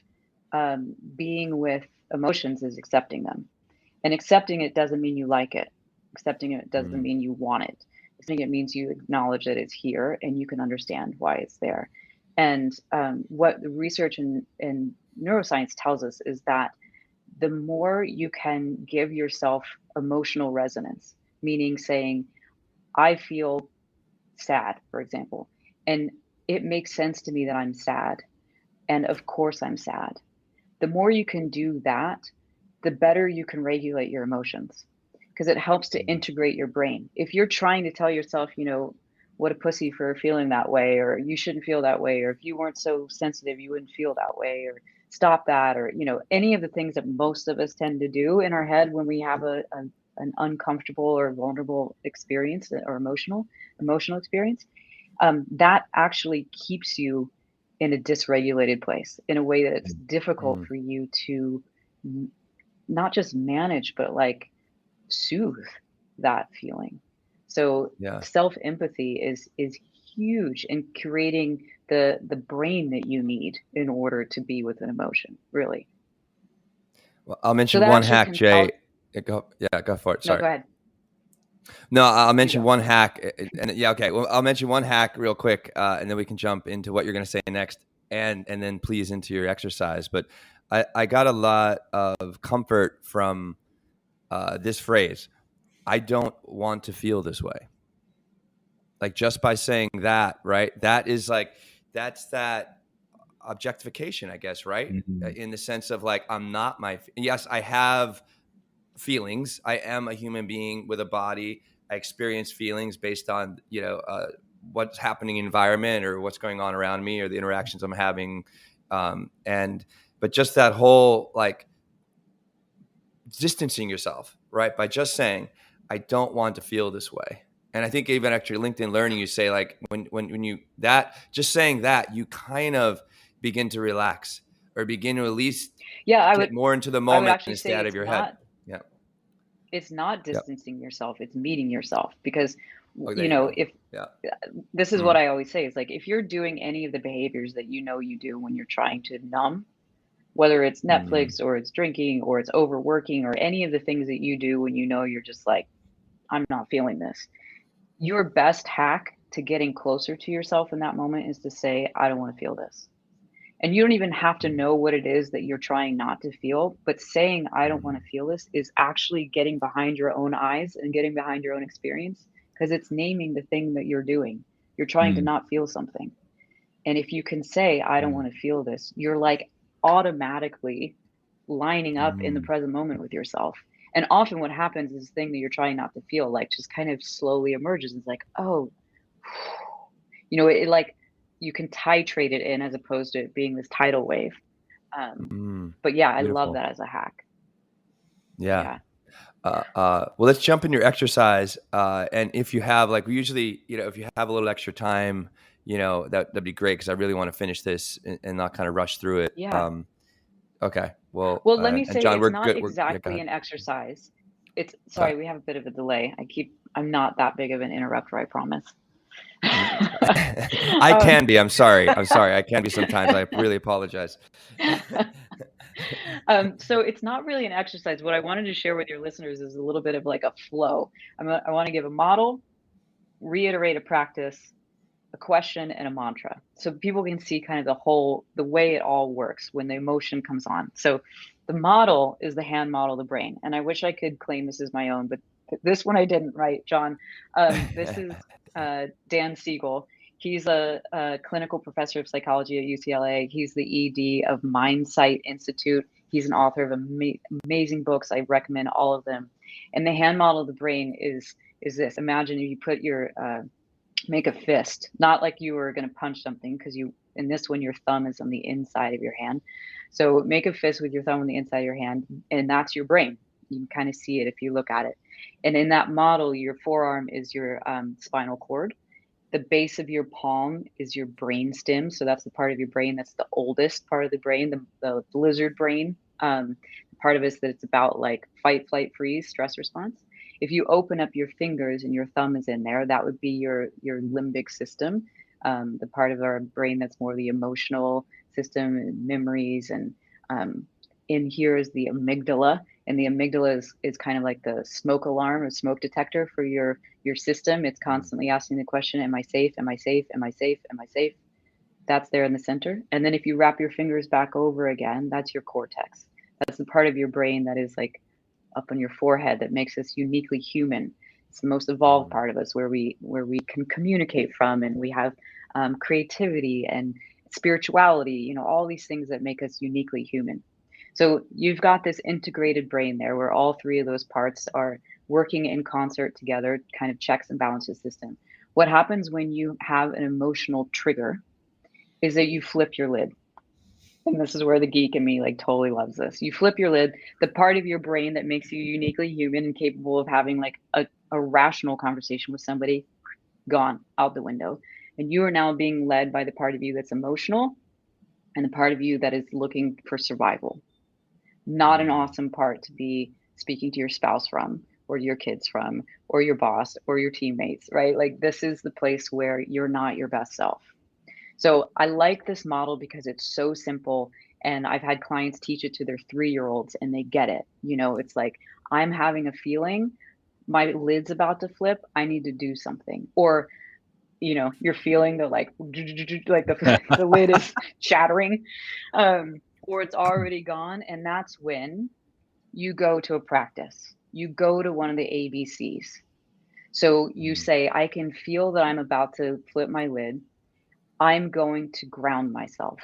being with emotions is accepting them. And accepting it doesn't mean you like it. Accepting it doesn't mean you want it. Accepting it means you acknowledge that it's here and you can understand why it's there. And what the research in neuroscience tells us is that the more you can give yourself emotional resonance, meaning saying, I feel sad, for example, and it makes sense to me that I'm sad. And of course I'm sad. the more you can do that, the better you can regulate your emotions, because it helps to integrate your brain. If you're trying to tell yourself, what a pussy for feeling that way, or you shouldn't feel that way, or if you weren't so sensitive, you wouldn't feel that way, or stop that, or, any of the things that most of us tend to do in our head when we have an uncomfortable or vulnerable experience or emotional experience, that actually keeps you in a dysregulated place in a way that it's difficult for you to not just manage, but like soothe that feeling. So Yeah. self-empathy is huge in creating the brain that you need in order to be with an emotion, really. Well, I'll So mention that one actually hack, can tell. Jay. Go for it. No, Sorry. go ahead. No, I'll You mention go. one hack, and yeah, okay. Well, I'll mention one hack real quick, and then we can jump into what you're going to say next, and then please into your exercise. But I got a lot of comfort from this phrase. I don't want to feel this way. Like just by saying that, right? That's that objectification, I guess, right? In the sense of like, I'm not yes, I have feelings. I am a human being with a body. I experience feelings based on, what's happening in the environment or what's going on around me or the interactions I'm having. But just that whole like distancing yourself, right? By just saying, I don't want to feel this way. And I think even after LinkedIn Learning, you say like when you just saying that, you kind of begin to relax or begin to at least Yeah, get more into the I would moment actually and stay say out of your head. Yeah. it's not Yep. distancing yourself, it's meeting yourself, because Oh, there you go. if Yeah. this is what I always say, is like, if you're doing any of the behaviors that you do when you're trying to numb, whether it's Netflix or it's drinking or it's overworking or any of the things that you do when you're just like, I'm not feeling this, your best hack to getting closer to yourself in that moment is to say, I don't want to feel this. And you don't even have to know what it is that you're trying not to feel, but saying, I don't want to feel this, is actually getting behind your own eyes and getting behind your own experience, because it's naming the thing that you're doing. You're trying to not feel something. And if you can say, I don't want to feel this, you're like automatically lining up in the present moment with yourself. And often what happens is, the thing that you're trying not to feel, like, just kind of slowly emerges. It's like, oh, it like, you can titrate it in, as opposed to it being this tidal wave. But yeah, I love Beautiful. that as a hack. Yeah. Yeah. Well, let's jump in your exercise. And if you have, like, we usually, if you have a little extra time, that'd be great, because I really want to finish this and not kind of rush through it. Yeah. Okay. Well, Well, let me and say, John, it's we're not good. Go exactly ahead. an exercise. It's Okay. sorry, we have a bit of a delay. I'm not that big of an interrupter, I promise. I can be. I'm sorry. I can be sometimes. I really apologize. So it's not really an exercise. What I wanted to share with your listeners is a little bit of like a flow. I want to give a model, reiterate a practice, a question, and a mantra, so people can see kind of the way it all works when the emotion comes on. So the model is the hand model of the brain, and I wish I could claim this as my own, but this one I didn't write, John. This is Dan Siegel. He's a clinical professor of psychology at UCLA. He's the ED of Mindsight Institute. He's an author of amazing books. I recommend all of them. And the hand model of the brain is this. Imagine you put your make a fist, not like you were going to punch something, because in this one, your thumb is on the inside of your hand. So make a fist with your thumb on the inside of your hand, and that's your brain. You can kind of see it if you look at it. And in that model, your forearm is your spinal cord. The base of your palm is your brain stem. So that's the part of your brain that's the oldest part of the brain, the lizard brain. Part of it is that it's about like fight, flight, freeze, stress response. If you open up your fingers and your thumb is in there, that would be your limbic system, the part of our brain that's more the emotional system and memories. And in here is the amygdala, and the amygdala is kind of like the smoke alarm or smoke detector for your system. It's constantly asking the question, am I safe? Am I safe? Am I safe? Am I safe? That's there in the center. And then if you wrap your fingers back over again, that's your cortex. That's the part of your brain that is like up on your forehead that makes us uniquely human. It's the most evolved part of us, where we can communicate from, and we have creativity and spirituality, all these things that make us uniquely human. So you've got this integrated brain there where all three of those parts are working in concert together, kind of checks and balances system. What happens when you have an emotional trigger is that you flip your lid. And this is where the geek in me like totally loves this. You flip your lid, the part of your brain that makes you uniquely human and capable of having like a rational conversation with somebody, gone out the window. And you are now being led by the part of you that's emotional and the part of you that is looking for survival. Not an awesome part to be speaking to your spouse from, or your kids from, or your boss, or your teammates, right? Like this is the place where you're not your best self. So I like this model because it's so simple. And I've had clients teach it to their 3-year-olds and they get it. You know, it's like, I'm having a feeling, my lid's about to flip, I need to do something. Or, you know, you're feeling the like the lid is chattering, or it's already gone. And that's when you go to a practice. You go to one of the ABCs. So you say, I can feel that I'm about to flip my lid. I'm going to ground myself.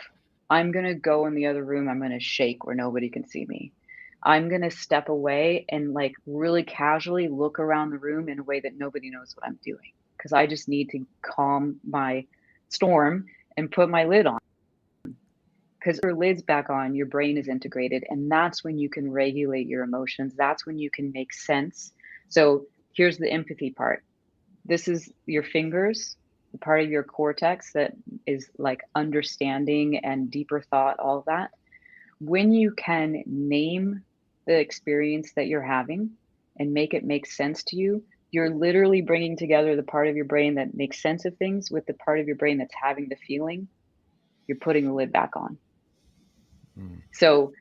I'm going to go in the other room. I'm going to shake where nobody can see me. I'm going to step away and like really casually look around the room in a way that nobody knows what I'm doing, because I just need to calm my storm and put my lid on. Because your lid's back on, your brain is integrated, and that's when you can regulate your emotions. That's when you can make sense. So here's the empathy part. This is your fingers, the part of your cortex that is like understanding and deeper thought, all of that. When you can name the experience that you're having and make it make sense to you, you're literally bringing together the part of your brain that makes sense of things with the part of your brain that's having the feeling. You're putting the lid back on. So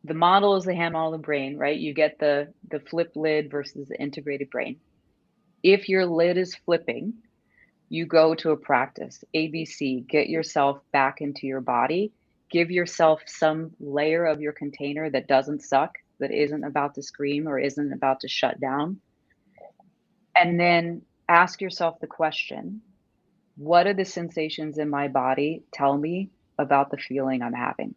the model is the hand model of the brain, right? You get the flip lid versus the integrated brain. If your lid is flipping, you go to a practice, ABC, get yourself back into your body, give yourself some layer of your container that doesn't suck, that isn't about to scream or isn't about to shut down. And then ask yourself the question, what are the sensations in my body tell me about the feeling I'm having?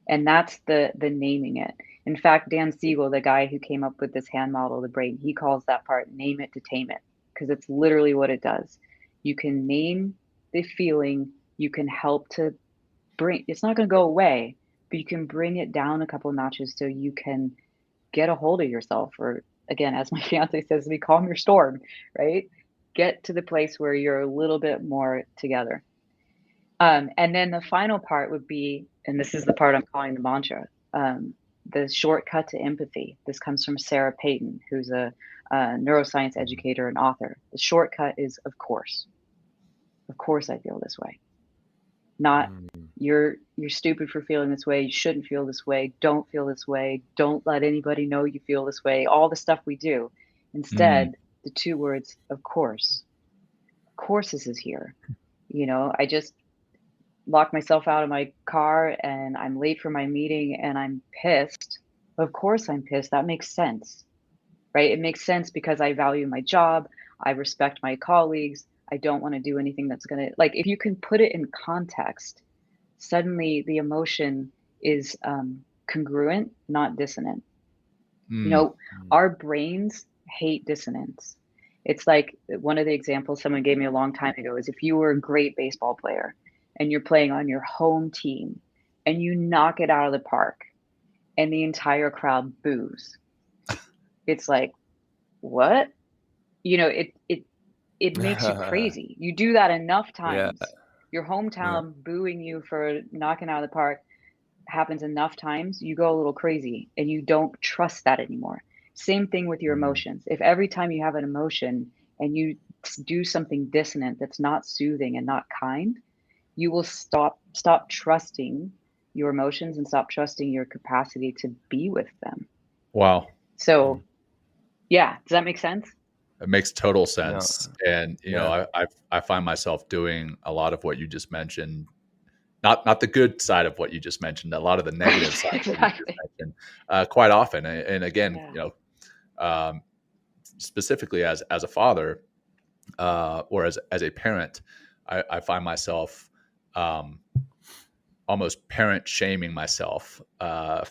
And that's the naming it. In fact, Dan Siegel, the guy who came up with this hand model of the brain, he calls that part name it to tame it, because it's literally what it does. You can name the feeling, you can help to bring, it's not going to go away, but you can bring it down a couple notches so you can get a hold of yourself. Or again, as my fiance says, we calm your storm, right? Get to the place where you're a little bit more together. And then the final part would be, and this is the part I'm calling the mantra, the shortcut to empathy. This comes from Sarah Payton, who's a neuroscience educator and author. The shortcut is, of course I feel this way. Not you're stupid for feeling this way. You shouldn't feel this way. Don't feel this way. Don't let anybody know you feel this way. All the stuff we do. Instead, the two words, of course. Of course this is here. You know, I just locked myself out of my car and I'm late for my meeting and I'm pissed. Of course I'm pissed. That makes sense, right? It makes sense because I value my job. I respect my colleagues. I don't want to do anything that's going to, like, if you can put it in context, suddenly the emotion is congruent, not dissonant. You know, our brains hate dissonance. It's like one of the examples someone gave me a long time ago is if you were a great baseball player and you're playing on your home team and you knock it out of the park and the entire crowd boos. It's like, what? You know, it makes you crazy. You do that enough times. Yeah. Your hometown booing you for knocking out of the park happens enough times, you go a little crazy and you don't trust that anymore. Same thing with your emotions. If every time you have an emotion and you do something dissonant that's not soothing and not kind, you will stop trusting your emotions and stop trusting your capacity to be with them. Wow. So yeah, does that make sense? It makes total sense. No. And, you know, I find myself doing a lot of what you just mentioned, not the good side of what you just mentioned, a lot of the negative side of what you just mentioned, quite often. And again, you know, specifically as a father, or as a parent, I find myself almost parent shaming myself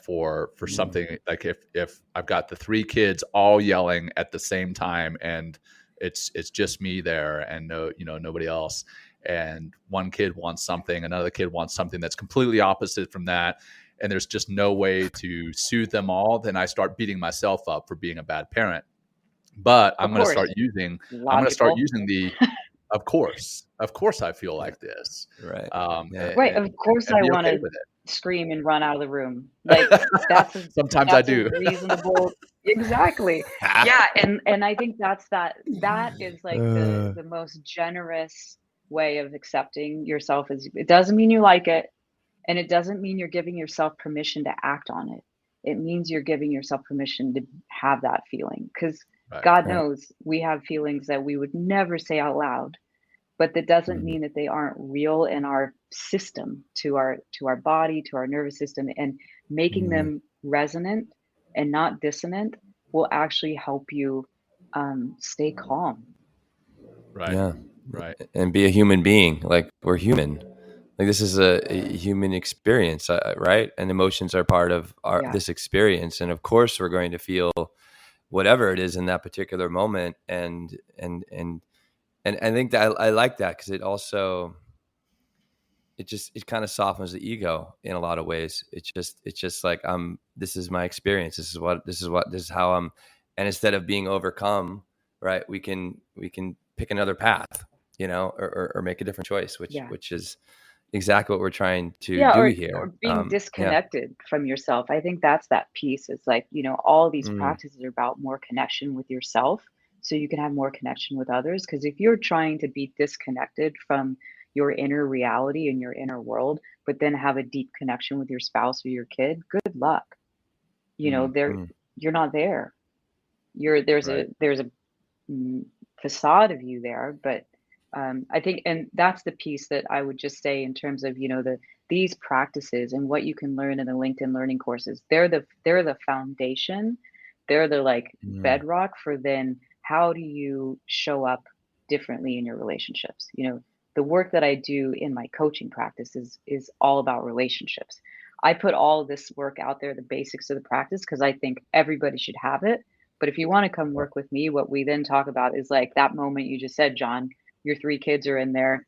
for something, like if I've got the 3 kids all yelling at the same time and it's just me there and nobody else, and one kid wants something, another kid wants something that's completely opposite from that, and there's just no way to soothe them all, then I start beating myself up for being a bad parent. But I'm Of going to course, start using logical. the of course I feel like this. Right. Yeah. Right, of course And I be want okay to with it. screame and run out of the room. Like, that's a Sometimes I that's a do. reasonable. Exactly. Yeah, and I think that is like the most generous way of accepting yourself. Is it doesn't mean you like it, and it doesn't mean you're giving yourself permission to act on it. It means you're giving yourself permission to have that feeling, because Right. God Right. knows we have feelings that we would never say out loud, but that doesn't Mhm. mean that they aren't real in our system, to our body, to our nervous system, and making Mhm. them resonant and not dissonant will actually help you stay calm. Right. Yeah. Right. And be a human being. Like, we're human. Like, this is a human experience, right? And emotions are part of Yeah. this experience. And of course, we're going to feel whatever it is in that particular moment. And I think that I like that, because it also, it kind of softens the ego in a lot of ways. It's just like, this is my experience. This is how I'm, and instead of being overcome, right, we can pick another path, or make a different choice, Yeah. which is exactly what we're trying to Yeah, do or here. being Yeah. disconnected from yourself. I think that's that piece. It's like, all these Mm. practices are about more connection with yourself so you can have more connection with others. Because if you're trying to be disconnected from your inner reality and your inner world, but then have a deep connection with your spouse or your kid, good luck. Mm. You're not there. There's Right. a facade of you there, but I think, and that's the piece that I would just say in terms of these practices and what you can learn in the LinkedIn learning courses. They're the foundation. They're the like Mm. bedrock for then how do you show up differently in your relationships. The work that I do in my coaching practice is all about relationships. I put all this work out there, the basics of the practice, because I think everybody should have it. But if you want to come work with me, what we then talk about is like that moment you just said, John. Your 3 kids are in there.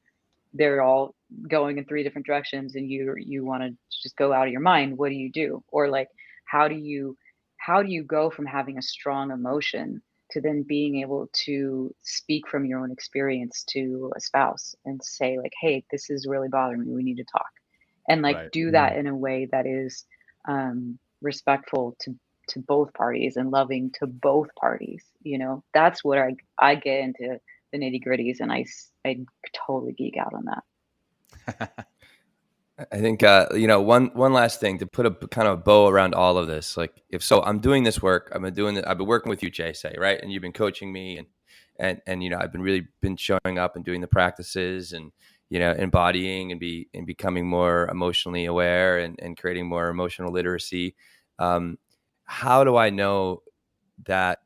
They're all going in 3 different directions, and you want to just go out of your mind. What do you do? Or like, how do you go from having a strong emotion to then being able to speak from your own experience to a spouse and say like, hey, this is really bothering me. We need to talk. And like Right. do Mm. that in a way that is respectful to both parties and loving to both parties. That's what I get into the nitty gritties, and I totally geek out on that. I think one last thing to put a kind of bow around all of this. Like, if so, I'm doing this work. I've been working with you, Jay, say, right, and you've been coaching me, and I've been showing up and doing the practices, and embodying and becoming more emotionally aware, and creating more emotional literacy. How do I know that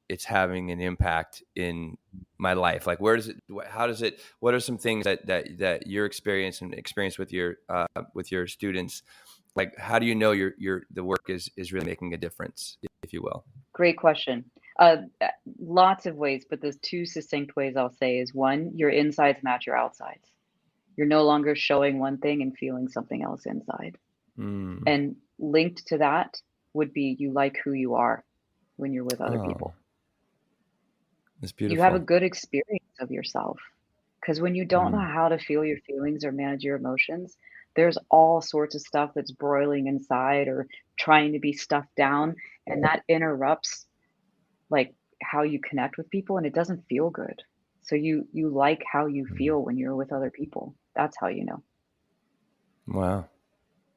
it's having an impact in my life? Like, where does it, how does it, what are some things that your experience with your students, like, how do you know the work is really making a difference, if you will? Great question. Uh, Lots of ways, but there's 2 succinct ways I'll say is, 1, your insides match your outsides. You're no longer showing one thing and feeling something else inside. Mm. And linked to that would be you like who you are when you're with other Oh, people. that's You have a beautiful. good experience of yourself. Because when you don't know Mm. how to feel your feelings or manage your emotions, there's all sorts of stuff that's broiling inside or trying to be stuffed down, and that interrupts like how you connect with people, and it doesn't feel good. So you like how you Mm. feel when you're with other people. That's how you know. Wow.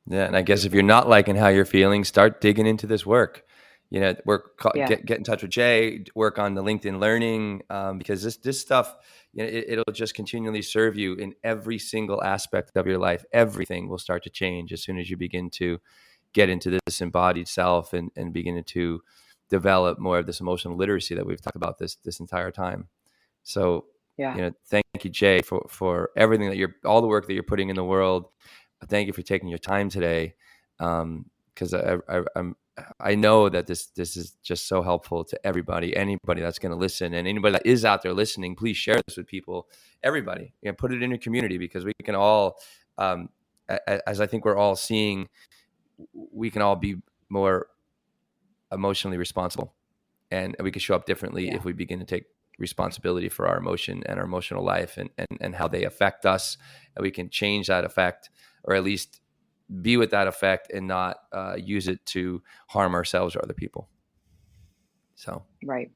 Yeah, and I guess if you're not liking how you're feeling, start digging into this work. Yeah. Get in touch with Jay. Work on the LinkedIn learning, because this stuff, it'll just continually serve you in every single aspect of your life. Everything will start to change as soon as you begin to get into this embodied self, and begin to develop more of this emotional literacy that we've talked about this entire time. So, Yeah. thank you, Jay, for everything all the work that you're putting in the world. thank you for taking your time today. Because I know that this is just so helpful to anybody that's going to listen, and anybody that is out there listening, please share this with people, everybody, put it in your community, because we can all, as I think we're all seeing, we can all be more emotionally responsible, and we can show up differently if we begin to take responsibility for our emotion and our emotional life and how they affect us, and we can change that effect, or at least be with that effect and not use it to harm ourselves or other people. So Right.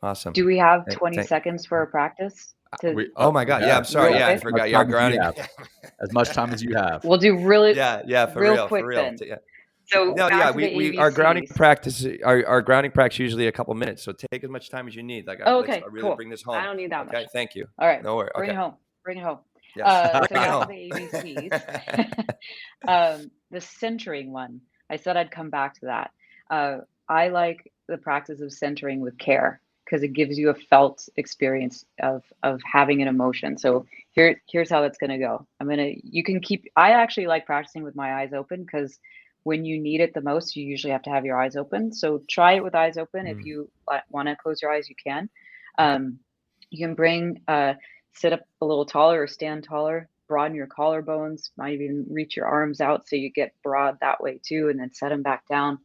awesome. Do we have 20 seconds for a practice? Oh my God. Yeah, I'm sorry. Yeah, I forgot. Yeah, grounding. As much time as you have. We'll do really for real. then. Yeah. So no, yeah, we our grounding practice usually a couple minutes. So take as much time as you need. Like, okay, let's really cool. bring this home. I don't need that much. Okay, thank you. All right, no worries. Bring okay. Bring it home. Yes. So back to the ABCs. The centering one. I said I'd come back to that. I like the practice of centering with care, because it gives you a felt experience of having an emotion. So here's how it's going to go. I actually like practicing with my eyes open, because when you need it the most, you usually have to have your eyes open. So try it with eyes open. If you want to close your eyes, you can. You can sit up a little taller or stand taller, broaden your collarbones, might even reach your arms out so you get broad that way too, and then set them back down.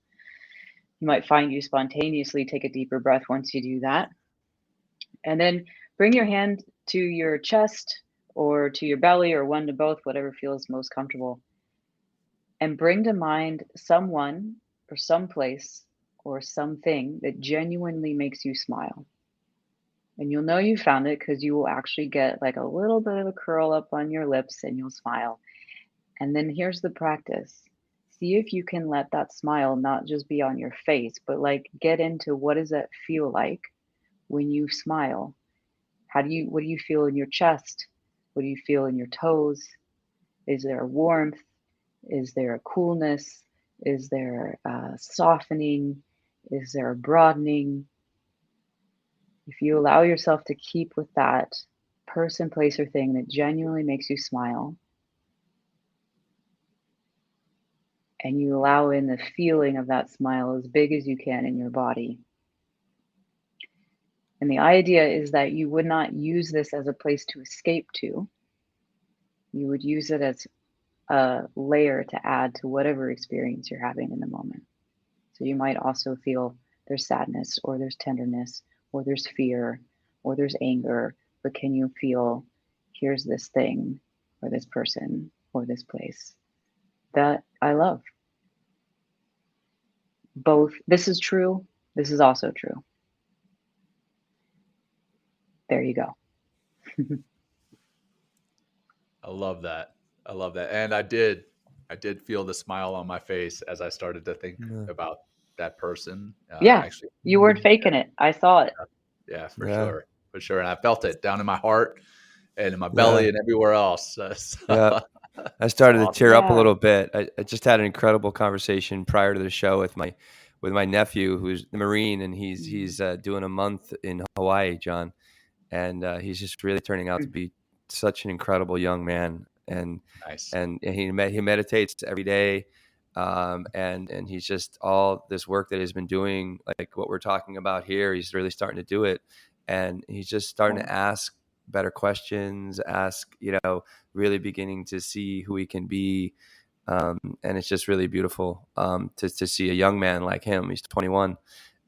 You might find you spontaneously take a deeper breath once you do that. And then bring your hand to your chest or to your belly, or one to both, whatever feels most comfortable. And bring to mind someone or someplace or something that genuinely makes you smile. And you'll know you found it because you will actually get like a little bit of a curl up on your lips and you'll smile. And then here's the practice. See if you can let that smile not just be on your face, but like get into, what does that feel like when you smile? What do you feel in your chest? What do you feel in your toes? Is there a warmth? Is there a coolness? Is there a softening? Is there a broadening? If you allow yourself to keep with that person, place, or thing that genuinely makes you smile, and you allow in the feeling of that smile as big as you can in your body. And the idea is that you would not use this as a place to escape to. You would use it as a layer to add to whatever experience you're having in the moment. So you might also feel there's sadness, or there's tenderness, or there's fear, or there's anger, but can you feel, here's this thing, or this person, or this place that I love. Both, this is true, this is also true. There you go. I love that. And I did feel the smile on my face as I started to think about that person. Actually, you weren't faking it. I saw it. Yeah, for sure. And I felt it down in my heart and in my belly and everywhere else. I started to tear up a little bit. I just had an incredible conversation prior to the show with my nephew, who's the Marine, and he's doing a month in Hawaii, John, and he's just really turning out to be such an incredible young man. And nice. And he meditates every day, and he's just, all this work that he's been doing, like what we're talking about here, he's really starting to do it, and he's just starting to ask better questions, really beginning to see who he can be, and it's just really beautiful to see a young man like him. He's 21,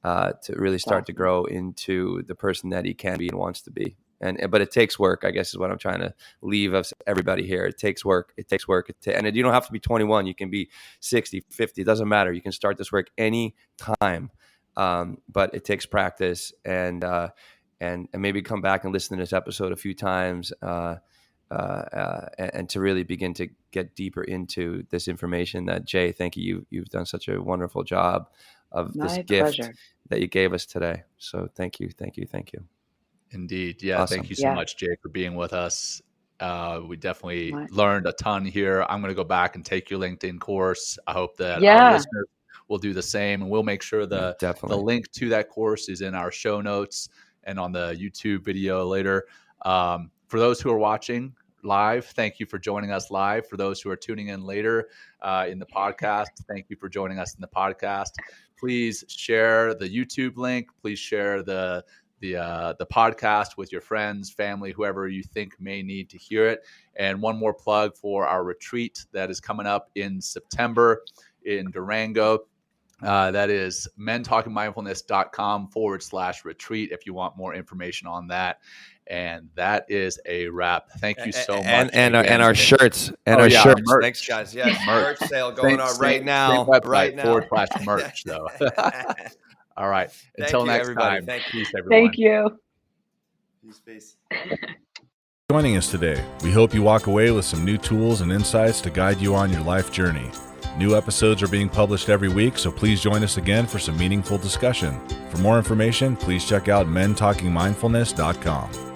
to really start to grow into the person that he can be and wants to be. But it takes work, I guess, is what I'm trying to leave of everybody here. It takes work. And you don't have to be 21. You can be 60, 50. It doesn't matter. You can start this work any time. But it takes practice, and maybe come back and listen to this episode a few times, and to really begin to get deeper into this information that, Jay, thank you. You've done such a wonderful job of this gift that you gave us today. So thank you. Indeed. Yeah. Awesome. Thank you so much, Jay, for being with us. We definitely learned a ton here. I'm going to go back and take your LinkedIn course. I hope that our listeners will do the same, and we'll make sure the link to that course is in our show notes and on the YouTube video later. For those who are watching, live, thank you for joining us live. For those who are tuning in later in the podcast, thank you for joining us in the podcast. Please share the YouTube link. Please share the podcast with your friends, family, whoever you think may need to hear it. And one more plug for our retreat that is coming up in September in Durango. That is mentalkingmindfulness.com/retreat if you want more information on that. And that is a wrap. Thank you so much. And our shirts. And our shirts. Merch. Thanks, guys. Yes, merch sale going on right now. Right now. /merch, though. All right. Until next time. Peace, everyone. Thank you. Peace. Joining us today. We hope you walk away with some new tools and insights to guide you on your life journey. New episodes are being published every week, so please join us again for some meaningful discussion. For more information, please check out mentalkingmindfulness.com.